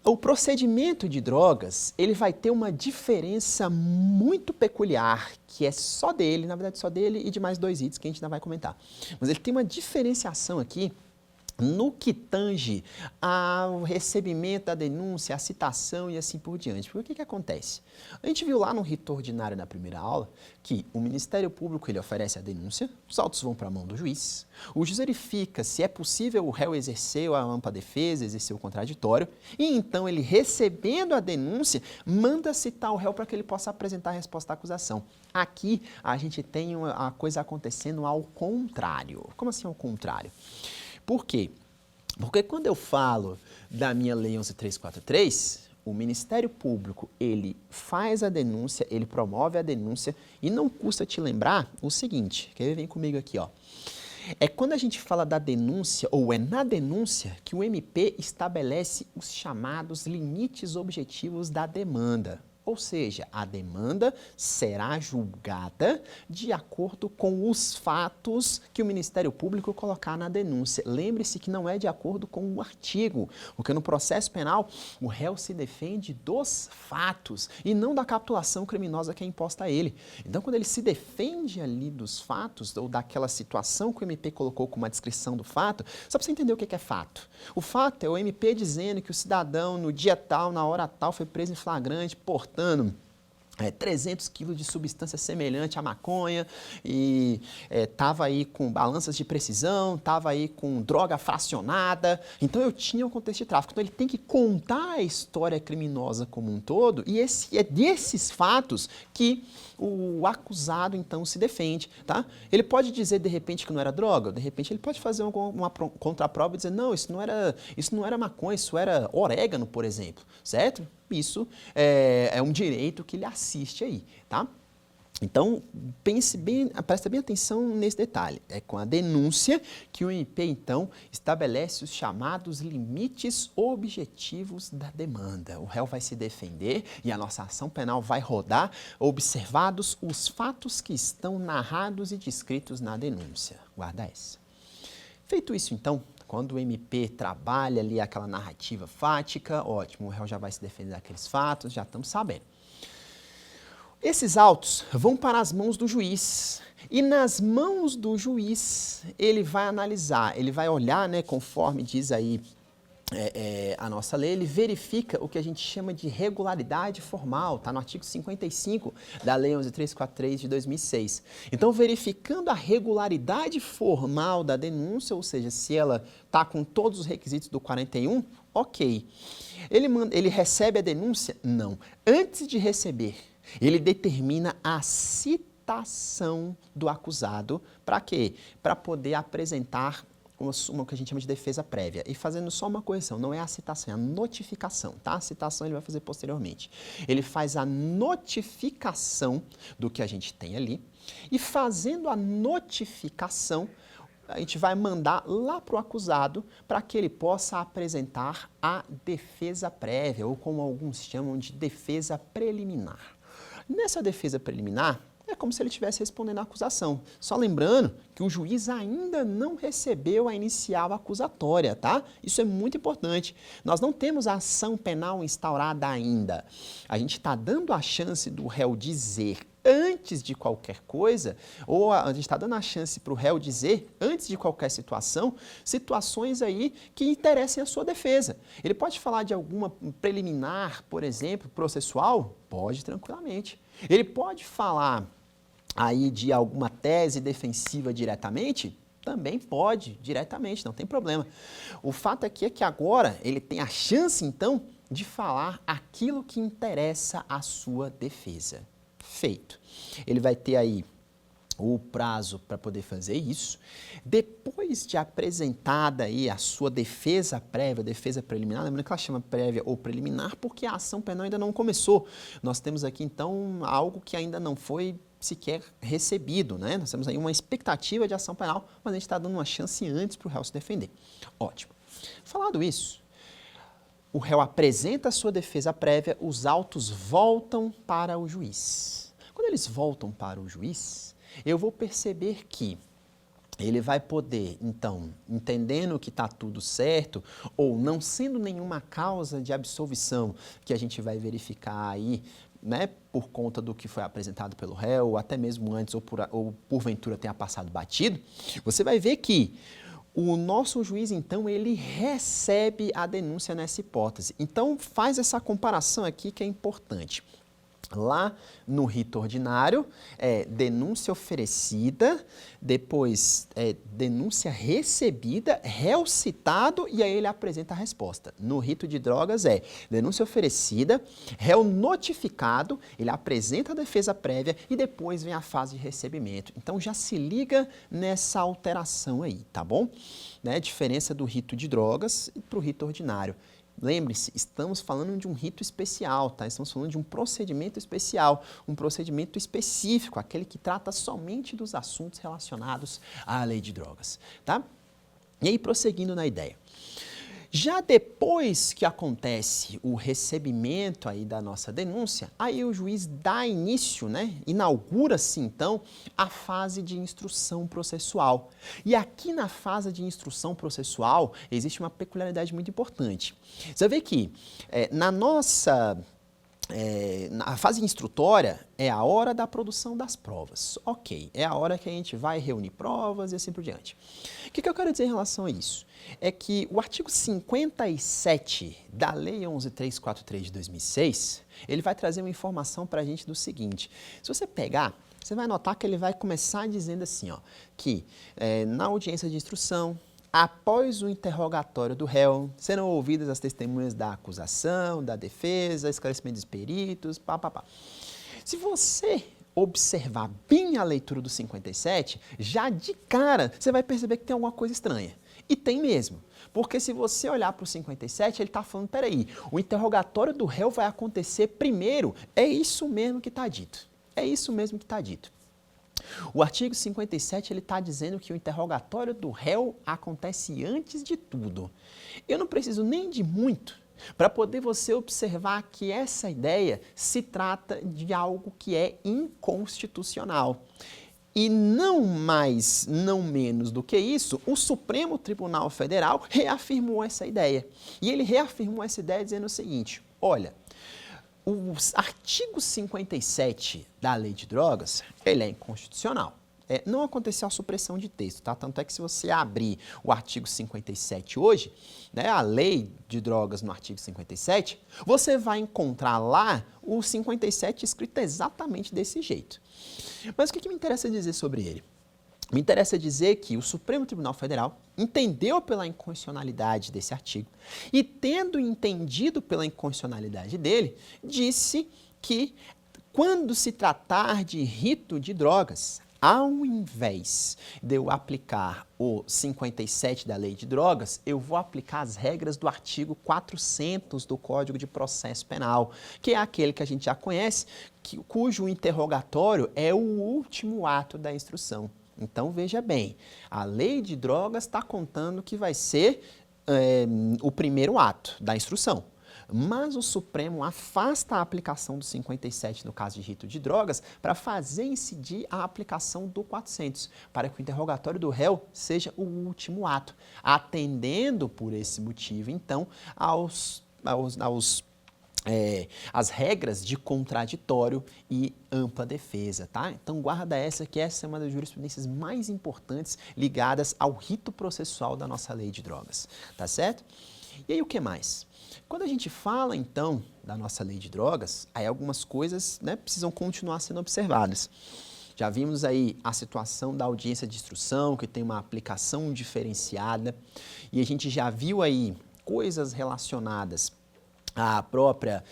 S2: O procedimento de drogas, ele vai ter uma diferença muito peculiar, que é só dele, na verdade só dele e de mais dois itens que a gente ainda vai comentar. Mas ele tem uma diferenciação aqui no que tange ao recebimento da denúncia, a citação e assim por diante. Porque o que acontece? A gente viu lá no rito ordinário na primeira aula que o Ministério Público ele oferece a denúncia, os autos vão para a mão do juiz, o juiz verifica se é possível o réu exercer a ampla defesa, exercer o contraditório, e então ele recebendo a denúncia, manda citar o réu para que ele possa apresentar a resposta à acusação. Aqui a gente tem a coisa acontecendo ao contrário. Como assim ao contrário? Por quê? Porque quando eu falo da minha Lei 11.343, o Ministério Público, ele faz a denúncia, ele promove a denúncia e não custa te lembrar o seguinte, quer ver? Vem comigo aqui, ó. É quando a gente fala da denúncia, ou é na denúncia, que o MP estabelece os chamados limites objetivos da demanda. Ou seja, a demanda será julgada de acordo com os fatos que o Ministério Público colocar na denúncia. Lembre-se que não é de acordo com o artigo, porque no processo penal o réu se defende dos fatos e não da capitulação criminosa que é imposta a ele. Então, quando ele se defende ali dos fatos ou daquela situação que o MP colocou como uma descrição do fato, só para você entender o que é fato. O fato é o MP dizendo que o cidadão no dia tal, na hora tal, foi preso em flagrante, portanto, 300 quilos de substância semelhante à maconha e estava aí com balanças de precisão, estava aí com droga fracionada, então eu tinha um contexto de tráfico. Então ele tem que contar a história criminosa como um todo e é desses fatos que o acusado então se defende, tá? Ele pode dizer de repente que não era droga, de repente ele pode fazer uma contraprova e dizer não, isso não era maconha, isso era orégano, por exemplo, certo? isso é um direito que lhe assiste aí, tá? Então, preste bem atenção nesse detalhe. É com a denúncia que o MP, então, estabelece os chamados limites objetivos da demanda. O réu vai se defender e a nossa ação penal vai rodar, observados os fatos que estão narrados e descritos na denúncia. Guarda essa. Feito isso, então, quando o MP trabalha ali aquela narrativa fática, ótimo, o réu já vai se defender daqueles fatos, já estamos sabendo. Esses autos vão para as mãos do juiz e nas mãos do juiz ele vai analisar, ele vai olhar, né, conforme diz aí a nossa lei, ele verifica o que a gente chama de regularidade formal, está no artigo 55 da Lei 11.343 de 2006. Então, verificando a regularidade formal da denúncia, ou seja, se ela está com todos os requisitos do 41, ok. Ele recebe a denúncia? Não. Antes de receber, ele determina a citação do acusado. Para quê? Para poder apresentar uma que a gente chama de defesa prévia. E fazendo só uma correção, não é a citação, é a notificação, tá? A citação ele vai fazer posteriormente. Ele faz a notificação do que a gente tem ali e fazendo a notificação, a gente vai mandar lá para o acusado para que ele possa apresentar a defesa prévia, ou como alguns chamam de defesa preliminar. Nessa defesa preliminar, é como se ele estivesse respondendo à acusação. Só lembrando que o juiz ainda não recebeu a inicial acusatória, tá? Isso é muito importante. Nós não temos a ação penal instaurada ainda. A gente está dando a chance do réu dizer antes de qualquer coisa, ou a gente está dando a chance para o réu dizer, antes de qualquer situação, situações aí que interessem a sua defesa. Ele pode falar de alguma preliminar, por exemplo, processual? Pode, tranquilamente. Ele pode falar aí de alguma tese defensiva diretamente? Também pode, diretamente, não tem problema. O fato aqui é que agora ele tem a chance, então, de falar aquilo que interessa à sua defesa. Feito. Ele vai ter aí o prazo para poder fazer isso. Depois de apresentada aí a sua defesa prévia, defesa preliminar, lembrando que ela chama prévia ou preliminar porque a ação penal ainda não começou. Nós temos aqui, então, algo que ainda não foi sequer recebido, né? Nós temos aí uma expectativa de ação penal, mas a gente está dando uma chance antes para o réu se defender. Ótimo. Falado isso, o réu apresenta a sua defesa prévia, os autos voltam para o juiz. Quando eles voltam para o juiz, eu vou perceber que ele vai poder, então, entendendo que está tudo certo, ou não sendo nenhuma causa de absolvição que a gente vai verificar aí, né, por conta do que foi apresentado pelo réu, ou até mesmo antes, ou porventura tenha passado batido, você vai ver que o nosso juiz, então, ele recebe a denúncia nessa hipótese. Então, faz essa comparação aqui que é importante. Lá no rito ordinário, denúncia oferecida, depois denúncia recebida, réu citado e aí ele apresenta a resposta. No rito de drogas denúncia oferecida, réu notificado, ele apresenta a defesa prévia e depois vem a fase de recebimento. Então já se liga nessa alteração aí, tá bom? Né? Diferença do rito de drogas para o rito ordinário. Lembre-se, estamos falando de um rito especial, tá? Estamos falando de um procedimento especial, um procedimento específico, aquele que trata somente dos assuntos relacionados à lei de drogas, tá? E aí, prosseguindo na ideia. Já depois que acontece o recebimento aí da nossa denúncia, aí o juiz dá início, né? Inaugura-se então a fase de instrução processual. E aqui na fase de instrução processual existe uma peculiaridade muito importante. Você vê que na fase instrutória é a hora da produção das provas. Ok, é a hora que a gente vai reunir provas e assim por diante. O que eu quero dizer em relação a isso? É que o artigo 57 da Lei 11.343 de 2006, ele vai trazer uma informação para a gente do seguinte. Se você pegar, você vai notar que ele vai começar dizendo assim, ó, que na audiência de instrução, após o interrogatório do réu, serão ouvidas as testemunhas da acusação, da defesa, esclarecimento dos peritos, pá. Se você observar bem a leitura do 57, já de cara você vai perceber que tem alguma coisa estranha. E tem mesmo. Porque se você olhar para o 57, ele está falando, peraí, o interrogatório do réu vai acontecer primeiro. É isso mesmo que está dito. É isso mesmo que está dito. O artigo 57, ele está dizendo que o interrogatório do réu acontece antes de tudo. Eu não preciso nem de muito para poder você observar que essa ideia se trata de algo que é inconstitucional. E não mais, não menos do que isso, o Supremo Tribunal Federal reafirmou essa ideia. E ele reafirmou essa ideia dizendo o seguinte, olha, o artigo 57 da Lei de Drogas, ele é inconstitucional. Não aconteceu a supressão de texto, tá? Tanto é que se você abrir o artigo 57 hoje, né, a Lei de Drogas no artigo 57, você vai encontrar lá o 57 escrito exatamente desse jeito. Mas o que me interessa dizer sobre ele? Me interessa dizer que o Supremo Tribunal Federal entendeu pela inconstitucionalidade desse artigo e, tendo entendido pela inconstitucionalidade dele, disse que, quando se tratar de rito de drogas, ao invés de eu aplicar o 57 da Lei de Drogas, eu vou aplicar as regras do artigo 400 do Código de Processo Penal, que é aquele que a gente já conhece, cujo interrogatório é o último ato da instrução. Então, veja bem, a Lei de Drogas está contando que vai ser o primeiro ato da instrução. Mas o Supremo afasta a aplicação do 57 no caso de rito de drogas para fazer incidir a aplicação do 400, para que o interrogatório do réu seja o último ato, atendendo por esse motivo, então, as regras de contraditório e ampla defesa, tá? Então guarda essa, que essa é uma das jurisprudências mais importantes ligadas ao rito processual da nossa Lei de Drogas, tá certo? E aí o que mais? Quando a gente fala, então, da nossa Lei de Drogas, aí algumas coisas, né, precisam continuar sendo observadas. Já vimos aí a situação da audiência de instrução, que tem uma aplicação diferenciada, e a gente já viu aí coisas relacionadas à própria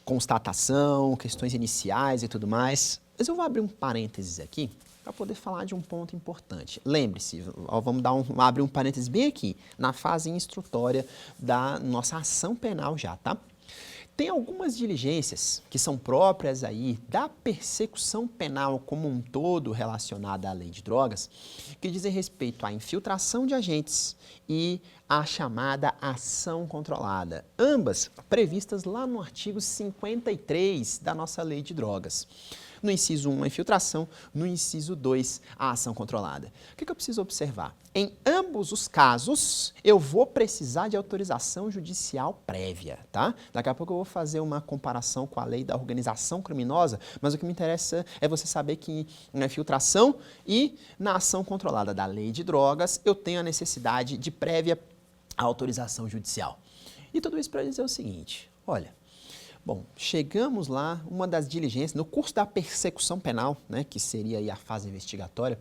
S2: constatação, questões iniciais e tudo mais. Mas eu vou abrir um parênteses aqui para poder falar de um ponto importante. Lembre-se, vamos abrir um parênteses bem aqui, na fase instrutória da nossa ação penal já, tá? Tem algumas diligências que são próprias aí da persecução penal como um todo relacionada à Lei de Drogas, que dizem respeito à infiltração de agentes e à chamada ação controlada, ambas previstas lá no artigo 53 da nossa Lei de Drogas. No inciso 1, a infiltração, no inciso 2, a ação controlada. O que eu preciso observar? Em ambos os casos, eu vou precisar de autorização judicial prévia, tá? Daqui a pouco eu vou fazer uma comparação com a lei da organização criminosa, mas o que me interessa é você saber que na infiltração e na ação controlada da Lei de Drogas, eu tenho a necessidade de prévia autorização judicial. E tudo isso para dizer o seguinte, olha, bom, chegamos lá, uma das diligências, no curso da persecução penal, né, que seria aí a fase investigatória,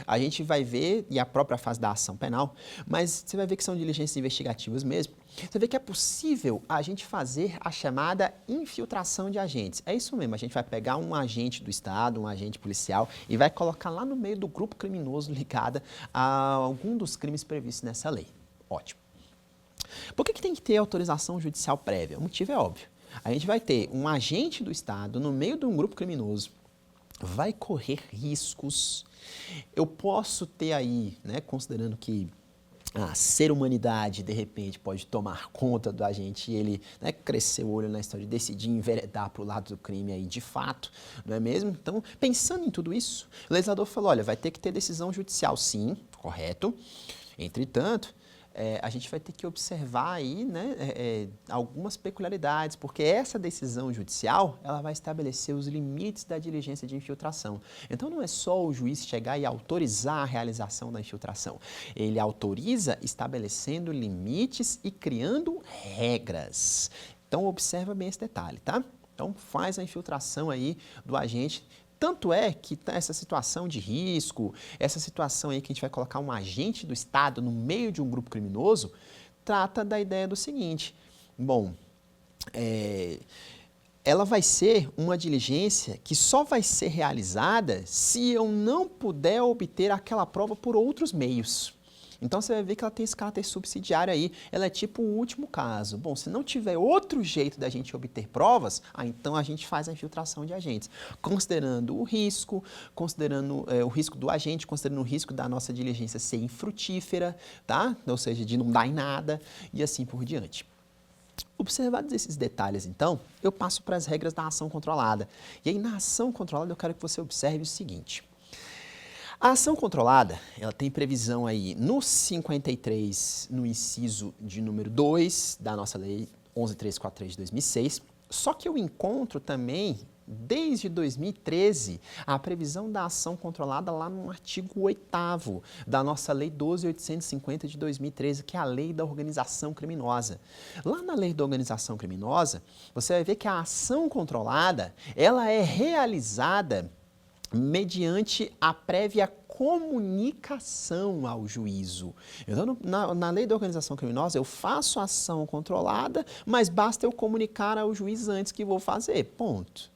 S2: a gente vai ver, e a própria fase da ação penal, mas você vai ver que são diligências investigativas mesmo, você vê que é possível a gente fazer a chamada infiltração de agentes. É isso mesmo, a gente vai pegar um agente do Estado, um agente policial, e vai colocar lá no meio do grupo criminoso ligado a algum dos crimes previstos nessa lei. Ótimo. Por que tem que ter autorização judicial prévia? O motivo é óbvio. A gente vai ter um agente do Estado no meio de um grupo criminoso, vai correr riscos. Eu posso ter aí, né, considerando que a ser humanidade, de repente, pode tomar conta do agente e ele, né, crescer o olho na história de decidir enveredar para o lado do crime aí de fato, não é mesmo? Então, pensando em tudo isso, o legislador falou, olha, vai ter que ter decisão judicial, sim, correto. Entretanto, a gente vai ter que observar aí, né, algumas peculiaridades, porque essa decisão judicial ela vai estabelecer os limites da diligência de infiltração. Então, não é só o juiz chegar e autorizar a realização da infiltração. Ele autoriza estabelecendo limites e criando regras. Então, observa bem esse detalhe, tá? Então, faz a infiltração aí do agente. Tanto é que essa situação de risco, essa situação aí que a gente vai colocar um agente do Estado no meio de um grupo criminoso, trata da ideia do seguinte, bom, ela vai ser uma diligência que só vai ser realizada se eu não puder obter aquela prova por outros meios. Então você vai ver que ela tem esse caráter subsidiário aí, ela é tipo o último caso. Bom, se não tiver outro jeito da gente obter provas, então a gente faz a infiltração de agentes, considerando o risco, considerando o risco do agente, considerando o risco da nossa diligência ser infrutífera, tá? Ou seja, de não dar em nada e assim por diante. Observados esses detalhes, então, eu passo para as regras da ação controlada. E aí, na ação controlada, eu quero que você observe o seguinte. A ação controlada, ela tem previsão aí no 53, no inciso de número 2 da nossa lei 11.343 de 2006, só que eu encontro também, desde 2013, a previsão da ação controlada lá no artigo 8º da nossa lei 12.850 de 2013, que é a lei da organização criminosa. Lá na lei da organização criminosa, você vai ver que a ação controlada, ela é realizada mediante a prévia comunicação ao juízo. Então, na lei da organização criminosa, eu faço a ação controlada, mas basta eu comunicar ao juiz antes que vou fazer, ponto.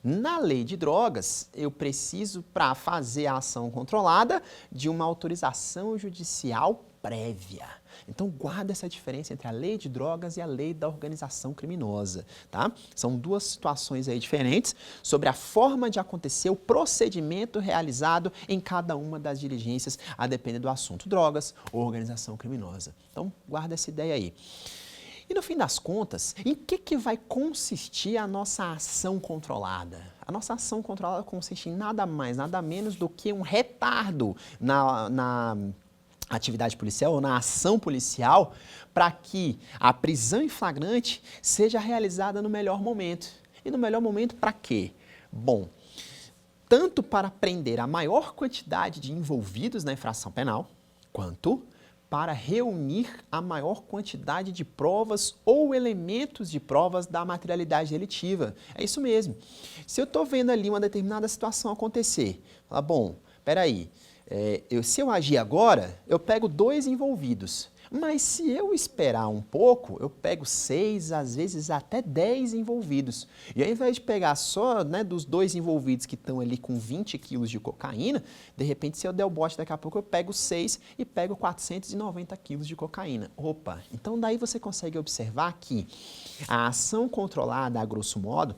S2: Na lei de drogas, eu preciso, para fazer a ação controlada, de uma autorização judicial prévia. Então, guarda essa diferença entre a lei de drogas e a lei da organização criminosa, tá? São duas situações aí diferentes sobre a forma de acontecer o procedimento realizado em cada uma das diligências, a depender do assunto, drogas ou organização criminosa. Então, guarda essa ideia aí. E no fim das contas, em que vai consistir a nossa ação controlada? A nossa ação controlada consiste em nada mais, nada menos do que um retardo na atividade policial ou na ação policial para que a prisão em flagrante seja realizada no melhor momento. E no melhor momento para quê? Bom, tanto para prender a maior quantidade de envolvidos na infração penal, quanto para reunir a maior quantidade de provas ou elementos de provas da materialidade delitiva. É isso mesmo. Se eu estou vendo ali uma determinada situação acontecer, fala, bom, peraí, se eu agir agora, eu pego 2 envolvidos. Mas se eu esperar um pouco, eu pego 6, às vezes até 10 envolvidos. E ao invés de pegar só, né, dos 2 envolvidos que estão ali com 20 quilos de cocaína, de repente, se eu der o bote daqui a pouco, eu pego 6 e pego 490 quilos de cocaína. Opa! Então daí você consegue observar que a ação controlada, a grosso modo,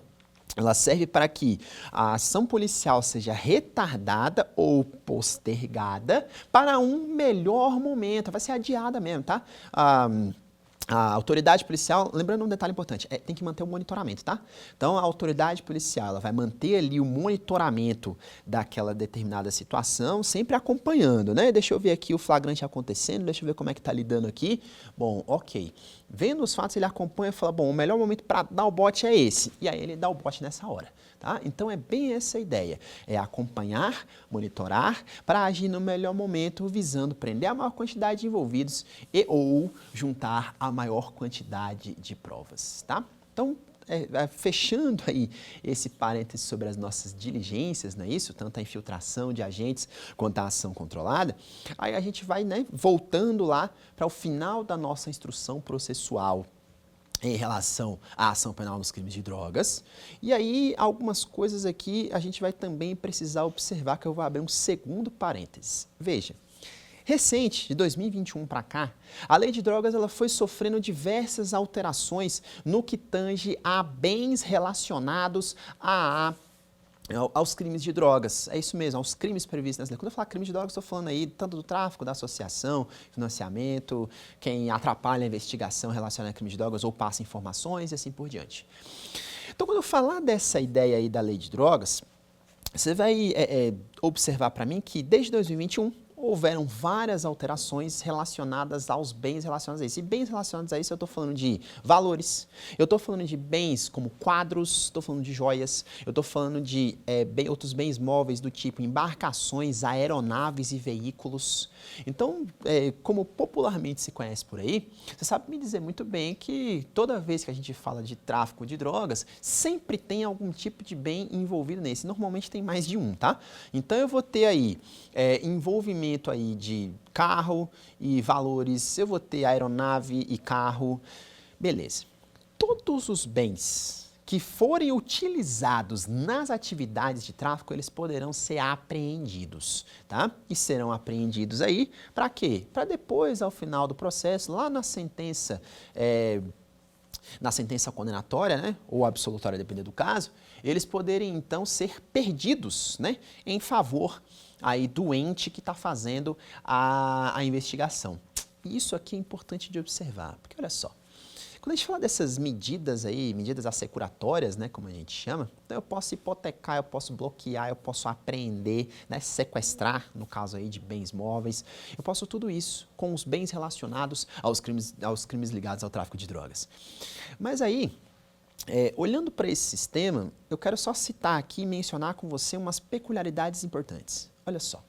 S2: ela serve para que a ação policial seja retardada ou postergada para um melhor momento. Vai ser adiada mesmo, tá? A autoridade policial, lembrando um detalhe importante, tem que manter o monitoramento, tá? Então, a autoridade policial ela vai manter ali o monitoramento daquela determinada situação, sempre acompanhando, né? Deixa eu ver aqui o flagrante acontecendo, deixa eu ver como é que tá lidando aqui. Bom, ok. Vendo os fatos, ele acompanha e fala, bom, o melhor momento para dar o bote é esse. E aí ele dá o bote nessa hora, tá? Então, é bem essa a ideia, é acompanhar, monitorar, para agir no melhor momento, visando prender a maior quantidade de envolvidos e ou juntar a maior quantidade de provas, tá? Então, fechando aí esse parêntese sobre as nossas diligências, não é isso? Tanto a infiltração de agentes quanto a ação controlada, aí a gente vai, né, voltando lá para o final da nossa instrução processual em relação à ação penal nos crimes de drogas. E aí, algumas coisas aqui a gente vai também precisar observar, que eu vou abrir um segundo parêntese. Veja. Recente, de 2021 para cá, a lei de drogas ela foi sofrendo diversas alterações no que tange a bens relacionados aos crimes de drogas. É isso mesmo, aos crimes previstos nessa lei. Quando eu falar crime de drogas, estou falando aí tanto do tráfico, da associação, financiamento, quem atrapalha a investigação relacionada a crime de drogas ou passa informações e assim por diante. Então, quando eu falar dessa ideia aí da lei de drogas, você vai observar para mim que desde 2021, houveram várias alterações relacionadas aos bens relacionados a isso. E bens relacionados a isso, eu estou falando de valores, eu estou falando de bens como quadros, estou falando de joias, eu estou falando de outros bens móveis do tipo embarcações, aeronaves e veículos. Então, como popularmente se conhece por aí, você sabe me dizer muito bem que toda vez que a gente fala de tráfico de drogas, sempre tem algum tipo de bem envolvido nesse. Normalmente tem mais de um, tá? Então, eu vou ter aí envolvimento aí de carro e valores, eu vou ter aeronave e carro, beleza. Todos os bens que forem utilizados nas atividades de tráfico, eles poderão ser apreendidos, tá? E serão apreendidos aí para quê? Para depois, ao final do processo, lá na sentença condenatória, né, ou absolutória, dependendo do caso, eles poderem então ser perdidos, né, em favor aí do ente que está fazendo a investigação. E isso aqui é importante de observar, porque olha só, quando a gente fala dessas medidas aí, medidas assecuratórias, né, como a gente chama, então eu posso hipotecar, eu posso bloquear, eu posso apreender, né, sequestrar, no caso aí de bens móveis, eu posso tudo isso com os bens relacionados aos crimes ligados ao tráfico de drogas. Mas aí, olhando para esse sistema, eu quero só citar aqui e mencionar com você umas peculiaridades importantes. Olha só.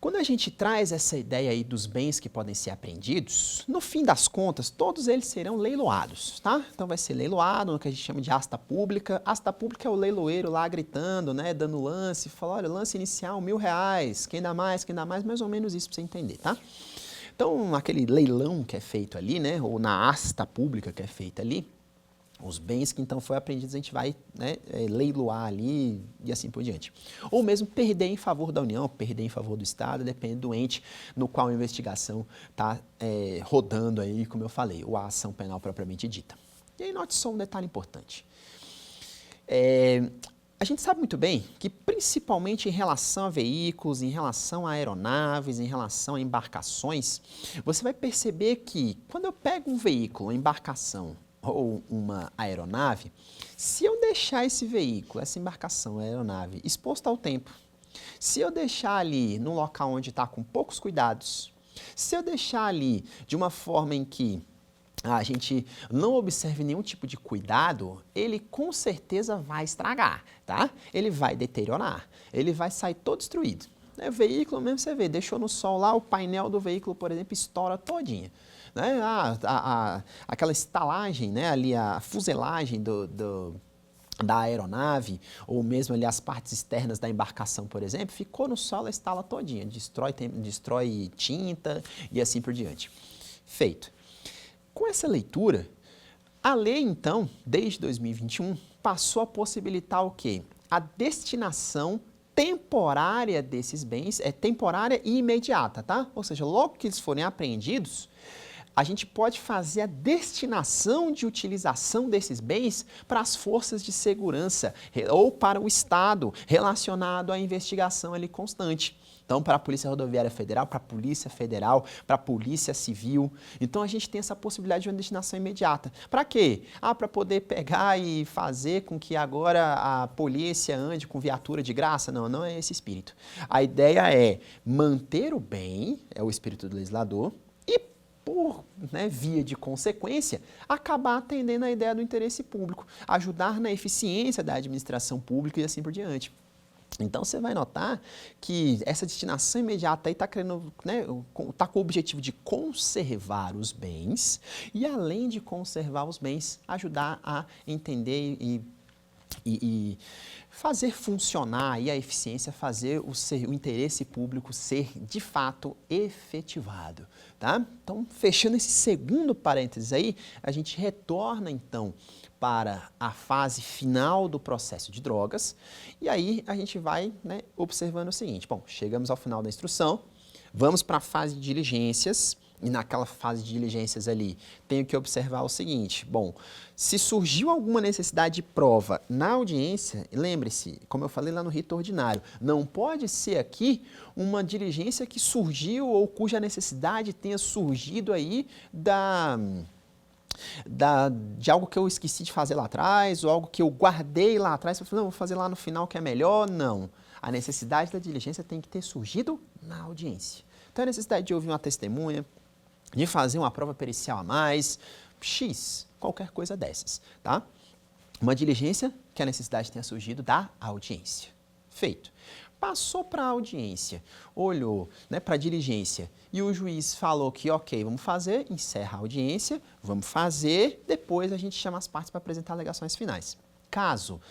S2: Quando a gente traz essa ideia aí dos bens que podem ser apreendidos, no fim das contas, todos eles serão leiloados, tá? Então vai ser leiloado, no que a gente chama de asta pública. Asta pública é o leiloeiro lá gritando, né, dando lance, fala, olha, lance inicial R$1.000, quem dá mais ou menos isso para você entender, tá? Então, aquele leilão que é feito ali, né, ou na asta pública que é feita ali, os bens que então foram apreendidos a gente vai, né, leiloar ali e assim por diante. Ou mesmo perder em favor da União, perder em favor do Estado, depende do ente no qual a investigação está rodando aí, como eu falei, ou a ação penal propriamente dita. E aí note só um detalhe importante. A gente sabe muito bem que principalmente em relação a veículos, em relação a aeronaves, em relação a embarcações, você vai perceber que quando eu pego um veículo, uma embarcação, ou uma aeronave, se eu deixar esse veículo, essa embarcação, a aeronave, exposta ao tempo, se eu deixar ali num local onde está com poucos cuidados, se eu deixar ali de uma forma em que a gente não observe nenhum tipo de cuidado, ele com certeza vai estragar, tá? Ele vai deteriorar, ele vai sair todo destruído. O veículo mesmo você vê, deixou no sol lá, o painel do veículo, por exemplo, estoura todinha. Né? Aquela estalagem, né? Ali a fuselagem da aeronave, ou mesmo ali as partes externas da embarcação, por exemplo, ficou no sol, ela estala todinha, destrói tinta e assim por diante. Feito. Com essa leitura, a lei, então, desde 2021, passou a possibilitar o quê? A destinação temporária desses bens, temporária e imediata, tá? Ou seja, logo que eles forem apreendidos, a gente pode fazer a destinação de utilização desses bens para as forças de segurança ou para o Estado relacionado à investigação ali constante. Então, para a Polícia Rodoviária Federal, para a Polícia Federal, para a Polícia Civil. Então, a gente tem essa possibilidade de uma destinação imediata. Para quê? Para poder pegar e fazer com que agora a polícia ande com viatura de graça? Não, não é esse espírito. A ideia é manter o bem, é o espírito do legislador, e por via de consequência, acabar atendendo a ideia do interesse público, ajudar na eficiência da administração pública e assim por diante. Então, você vai notar que essa destinação imediata está tá com o objetivo de conservar os bens e, além de conservar os bens, ajudar a entender e fazer funcionar aí a eficiência, fazer o interesse público ser, de fato, efetivado. Tá? Então, fechando esse segundo parênteses aí, a gente retorna, então, para a fase final do processo de drogas e aí a gente vai observando o seguinte, bom, chegamos ao final da instrução, vamos para a fase de diligências e naquela fase de diligências ali tenho que observar o seguinte, bom, se surgiu alguma necessidade de prova na audiência, lembre-se, como eu falei lá no rito ordinário, não pode ser aqui uma diligência que surgiu ou cuja necessidade tenha surgido aí de algo que eu esqueci de fazer lá atrás, ou algo que eu guardei lá atrás, eu falei, não, vou fazer lá no final que é melhor, não. A necessidade da diligência tem que ter surgido na audiência. Então, a necessidade de ouvir uma testemunha, de fazer uma prova pericial a mais, X, qualquer coisa dessas, tá? Uma diligência que a necessidade tenha surgido da audiência. Feito. Passou para a audiência, olhou para a diligência e o juiz falou que ok, vamos fazer, encerra a audiência, vamos fazer, depois a gente chama as partes para apresentar alegações finais. Caso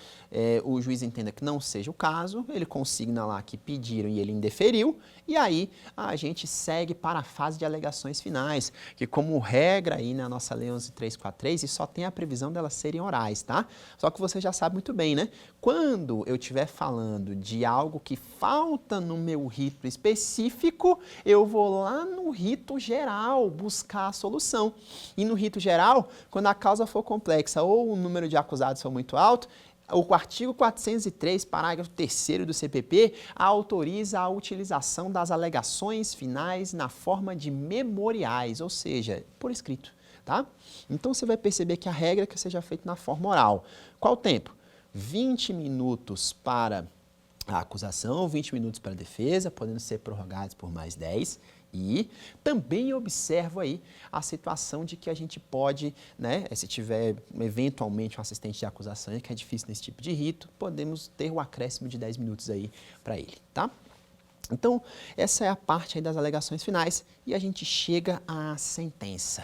S2: o juiz entenda que não seja o caso, ele consigna lá que pediram e ele indeferiu, e aí a gente segue para a fase de alegações finais, que como regra aí na nossa Lei 11.343, e só tem a previsão delas serem orais, tá? Só que você já sabe muito bem, né? Quando eu estiver falando de algo que falta no meu rito específico, eu vou lá no rito geral buscar a solução. E no rito geral, quando a causa for complexa ou o número de acusados for muito alto, o artigo 403, parágrafo 3º do CPP, autoriza a utilização das alegações finais na forma de memoriais, ou seja, por escrito, tá? Então você vai perceber que a regra é que seja feita na forma oral. Qual o tempo? 20 minutos para a acusação, 20 minutos para a defesa, podendo ser prorrogados por mais 10. E também observo aí a situação de que a gente pode, né, se tiver eventualmente um assistente de acusação, que é difícil nesse tipo de rito, podemos ter o acréscimo de 10 minutos aí para ele, tá? Então, essa é a parte aí das alegações finais e a gente chega à sentença.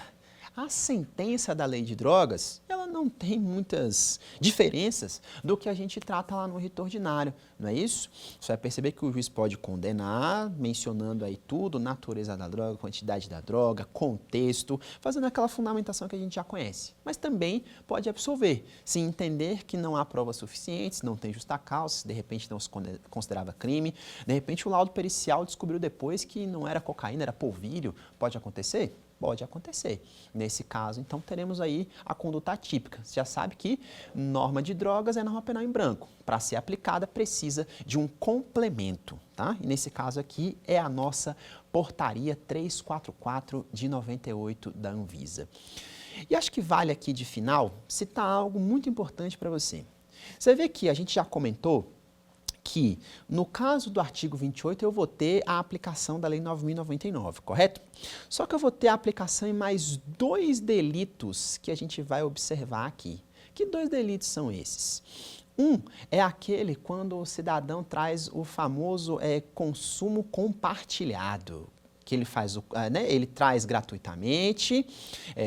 S2: A sentença da lei de drogas, ela não tem muitas diferenças do que a gente trata lá no rito ordinário, não é isso? Você vai perceber que o juiz pode condenar, mencionando aí tudo, natureza da droga, quantidade da droga, contexto, fazendo aquela fundamentação que a gente já conhece. Mas também pode absolver, se entender que não há provas suficientes, não tem justa causa, se de repente não se considerava crime, de repente o laudo pericial descobriu depois que não era cocaína, era polvírio, pode acontecer? Pode acontecer. Nesse caso, então, teremos aí a conduta atípica. Você já sabe que norma de drogas é norma penal em branco. Para ser aplicada, precisa de um complemento, tá? E nesse caso aqui é a nossa portaria 344 de 98 da Anvisa. E acho que vale aqui de final citar algo muito importante para você. Você vê que a gente já comentou que, no caso do artigo 28, eu vou ter a aplicação da Lei 9.099, correto? Só que eu vou ter a aplicação em mais 2 delitos que a gente vai observar aqui. Que 2 delitos são esses? Um é aquele quando o cidadão traz o famoso consumo compartilhado, que ele faz, ele traz gratuitamente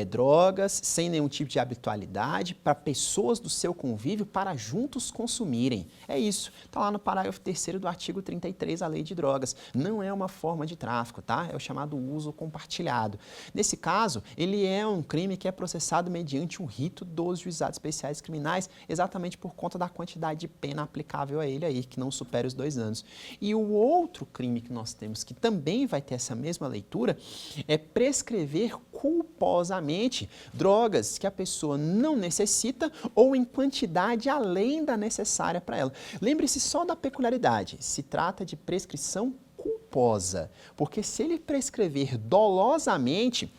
S2: drogas, sem nenhum tipo de habitualidade, para pessoas do seu convívio, para juntos consumirem. É isso, está lá no parágrafo 3º do artigo 33 da Lei de Drogas. Não é uma forma de tráfico, tá? É o chamado uso compartilhado. Nesse caso, ele é um crime que é processado mediante um rito dos juizados especiais criminais, exatamente por conta da quantidade de pena aplicável a ele aí, que não supera os 2 anos. E o outro crime que nós temos, que também vai ter essa mesma leitura, é prescrever culposamente drogas que a pessoa não necessita ou em quantidade além da necessária para ela. Lembre-se só da peculiaridade, se trata de prescrição culposa, porque se ele prescrever dolosamente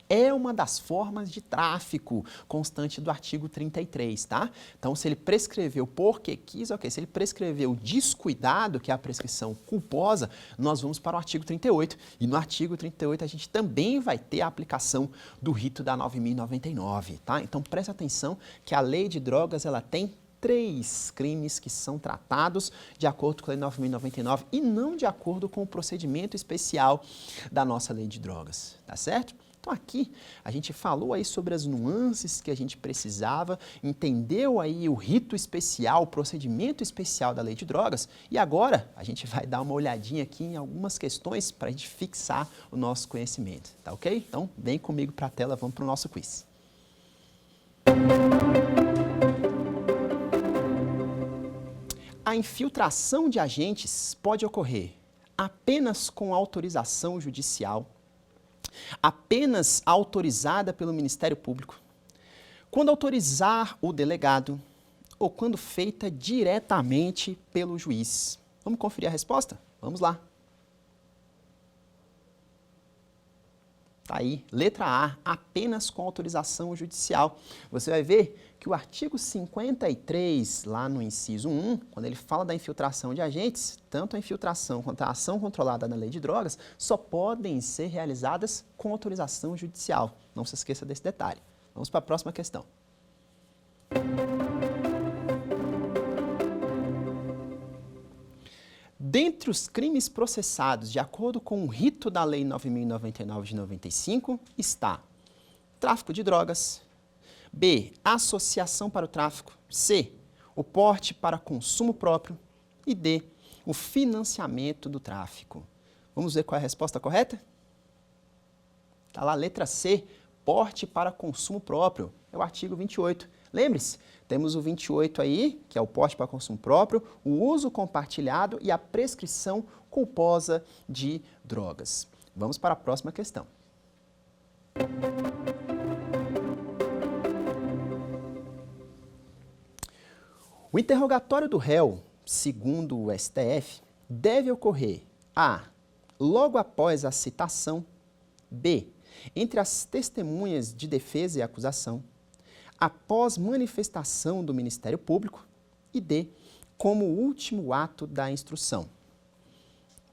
S2: é uma das formas de tráfico constante do artigo 33, tá? Então, se ele prescreveu porque quis, ok. Se ele prescreveu descuidado, que é a prescrição culposa, nós vamos para o artigo 38. E no artigo 38 a gente também vai ter a aplicação do rito da 9.099, tá? Então, preste atenção que a lei de drogas, ela tem 3 crimes que são tratados de acordo com a Lei 9.099 e não de acordo com o procedimento especial da nossa Lei de Drogas, tá certo? Então aqui a gente falou aí sobre as nuances que a gente precisava, entendeu aí o rito especial, o procedimento especial da Lei de Drogas e agora a gente vai dar uma olhadinha aqui em algumas questões para a gente fixar o nosso conhecimento, tá ok? Então vem comigo para a tela, vamos para o nosso quiz. A infiltração de agentes pode ocorrer apenas com autorização judicial, apenas autorizada pelo Ministério Público, quando autorizar o delegado ou quando feita diretamente pelo juiz. Vamos conferir a resposta? Vamos lá. Tá aí, letra A, apenas com autorização judicial. Você vai ver que o artigo 53, lá no inciso 1, quando ele fala da infiltração de agentes, tanto a infiltração quanto a ação controlada na lei de drogas, só podem ser realizadas com autorização judicial. Não se esqueça desse detalhe. Vamos para a próxima questão. Dentre os crimes processados de acordo com o rito da Lei 9.099 de 95, está tráfico de drogas, B, associação para o tráfico. C, o porte para consumo próprio. E D, o financiamento do tráfico. Vamos ver qual é a resposta correta? Está lá a letra C, porte para consumo próprio. É o artigo 28. Lembre-se, temos o 28 aí, que é o porte para consumo próprio, o uso compartilhado e a prescrição culposa de drogas. Vamos para a próxima questão. O interrogatório do réu, segundo o STF, deve ocorrer a. Logo após a citação, b. Entre as testemunhas de defesa e acusação, após manifestação do Ministério Público e d. como último ato da instrução.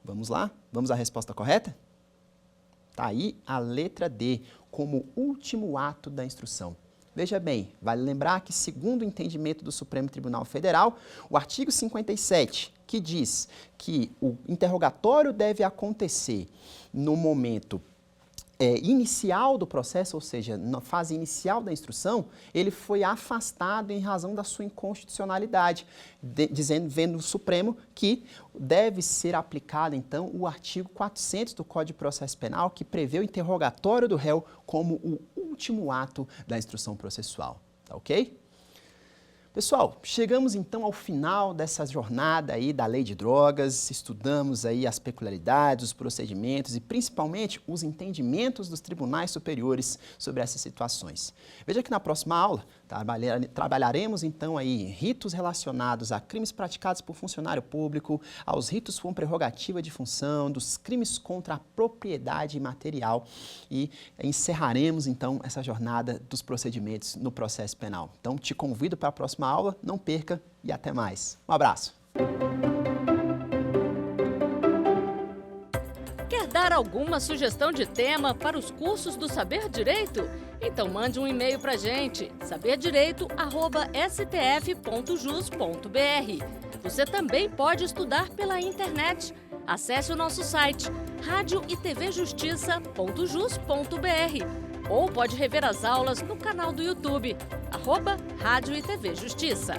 S2: Vamos lá? Vamos à resposta correta? Está aí a letra D, como último ato da instrução. Veja bem, vale lembrar que, segundo o entendimento do Supremo Tribunal Federal, o artigo 57, que diz que o interrogatório deve acontecer no momento inicial do processo, ou seja, na fase inicial da instrução, ele foi afastado em razão da sua inconstitucionalidade, vendo o Supremo que deve ser aplicado, então, o artigo 400 do Código de Processo Penal, que prevê o interrogatório do réu como o último ato da instrução processual, tá ok? Pessoal, chegamos então ao final dessa jornada aí da lei de drogas, estudamos aí as peculiaridades, os procedimentos e principalmente os entendimentos dos tribunais superiores sobre essas situações. Veja que na próxima aula trabalharemos então aí ritos relacionados a crimes praticados por funcionário público, aos ritos com prerrogativa de função, dos crimes contra a propriedade material e encerraremos então essa jornada dos procedimentos no processo penal. Então te convido para a próxima aula, não perca e até mais. Um abraço!
S1: Quer dar alguma sugestão de tema para os cursos do Saber Direito? Então mande um e-mail para a gente, saberdireito@stf.jus.br. Você também pode estudar pela internet. Acesse o nosso site radioitvjustiça.jus.br ou pode rever as aulas no canal do YouTube, @Rádio e TV Justiça.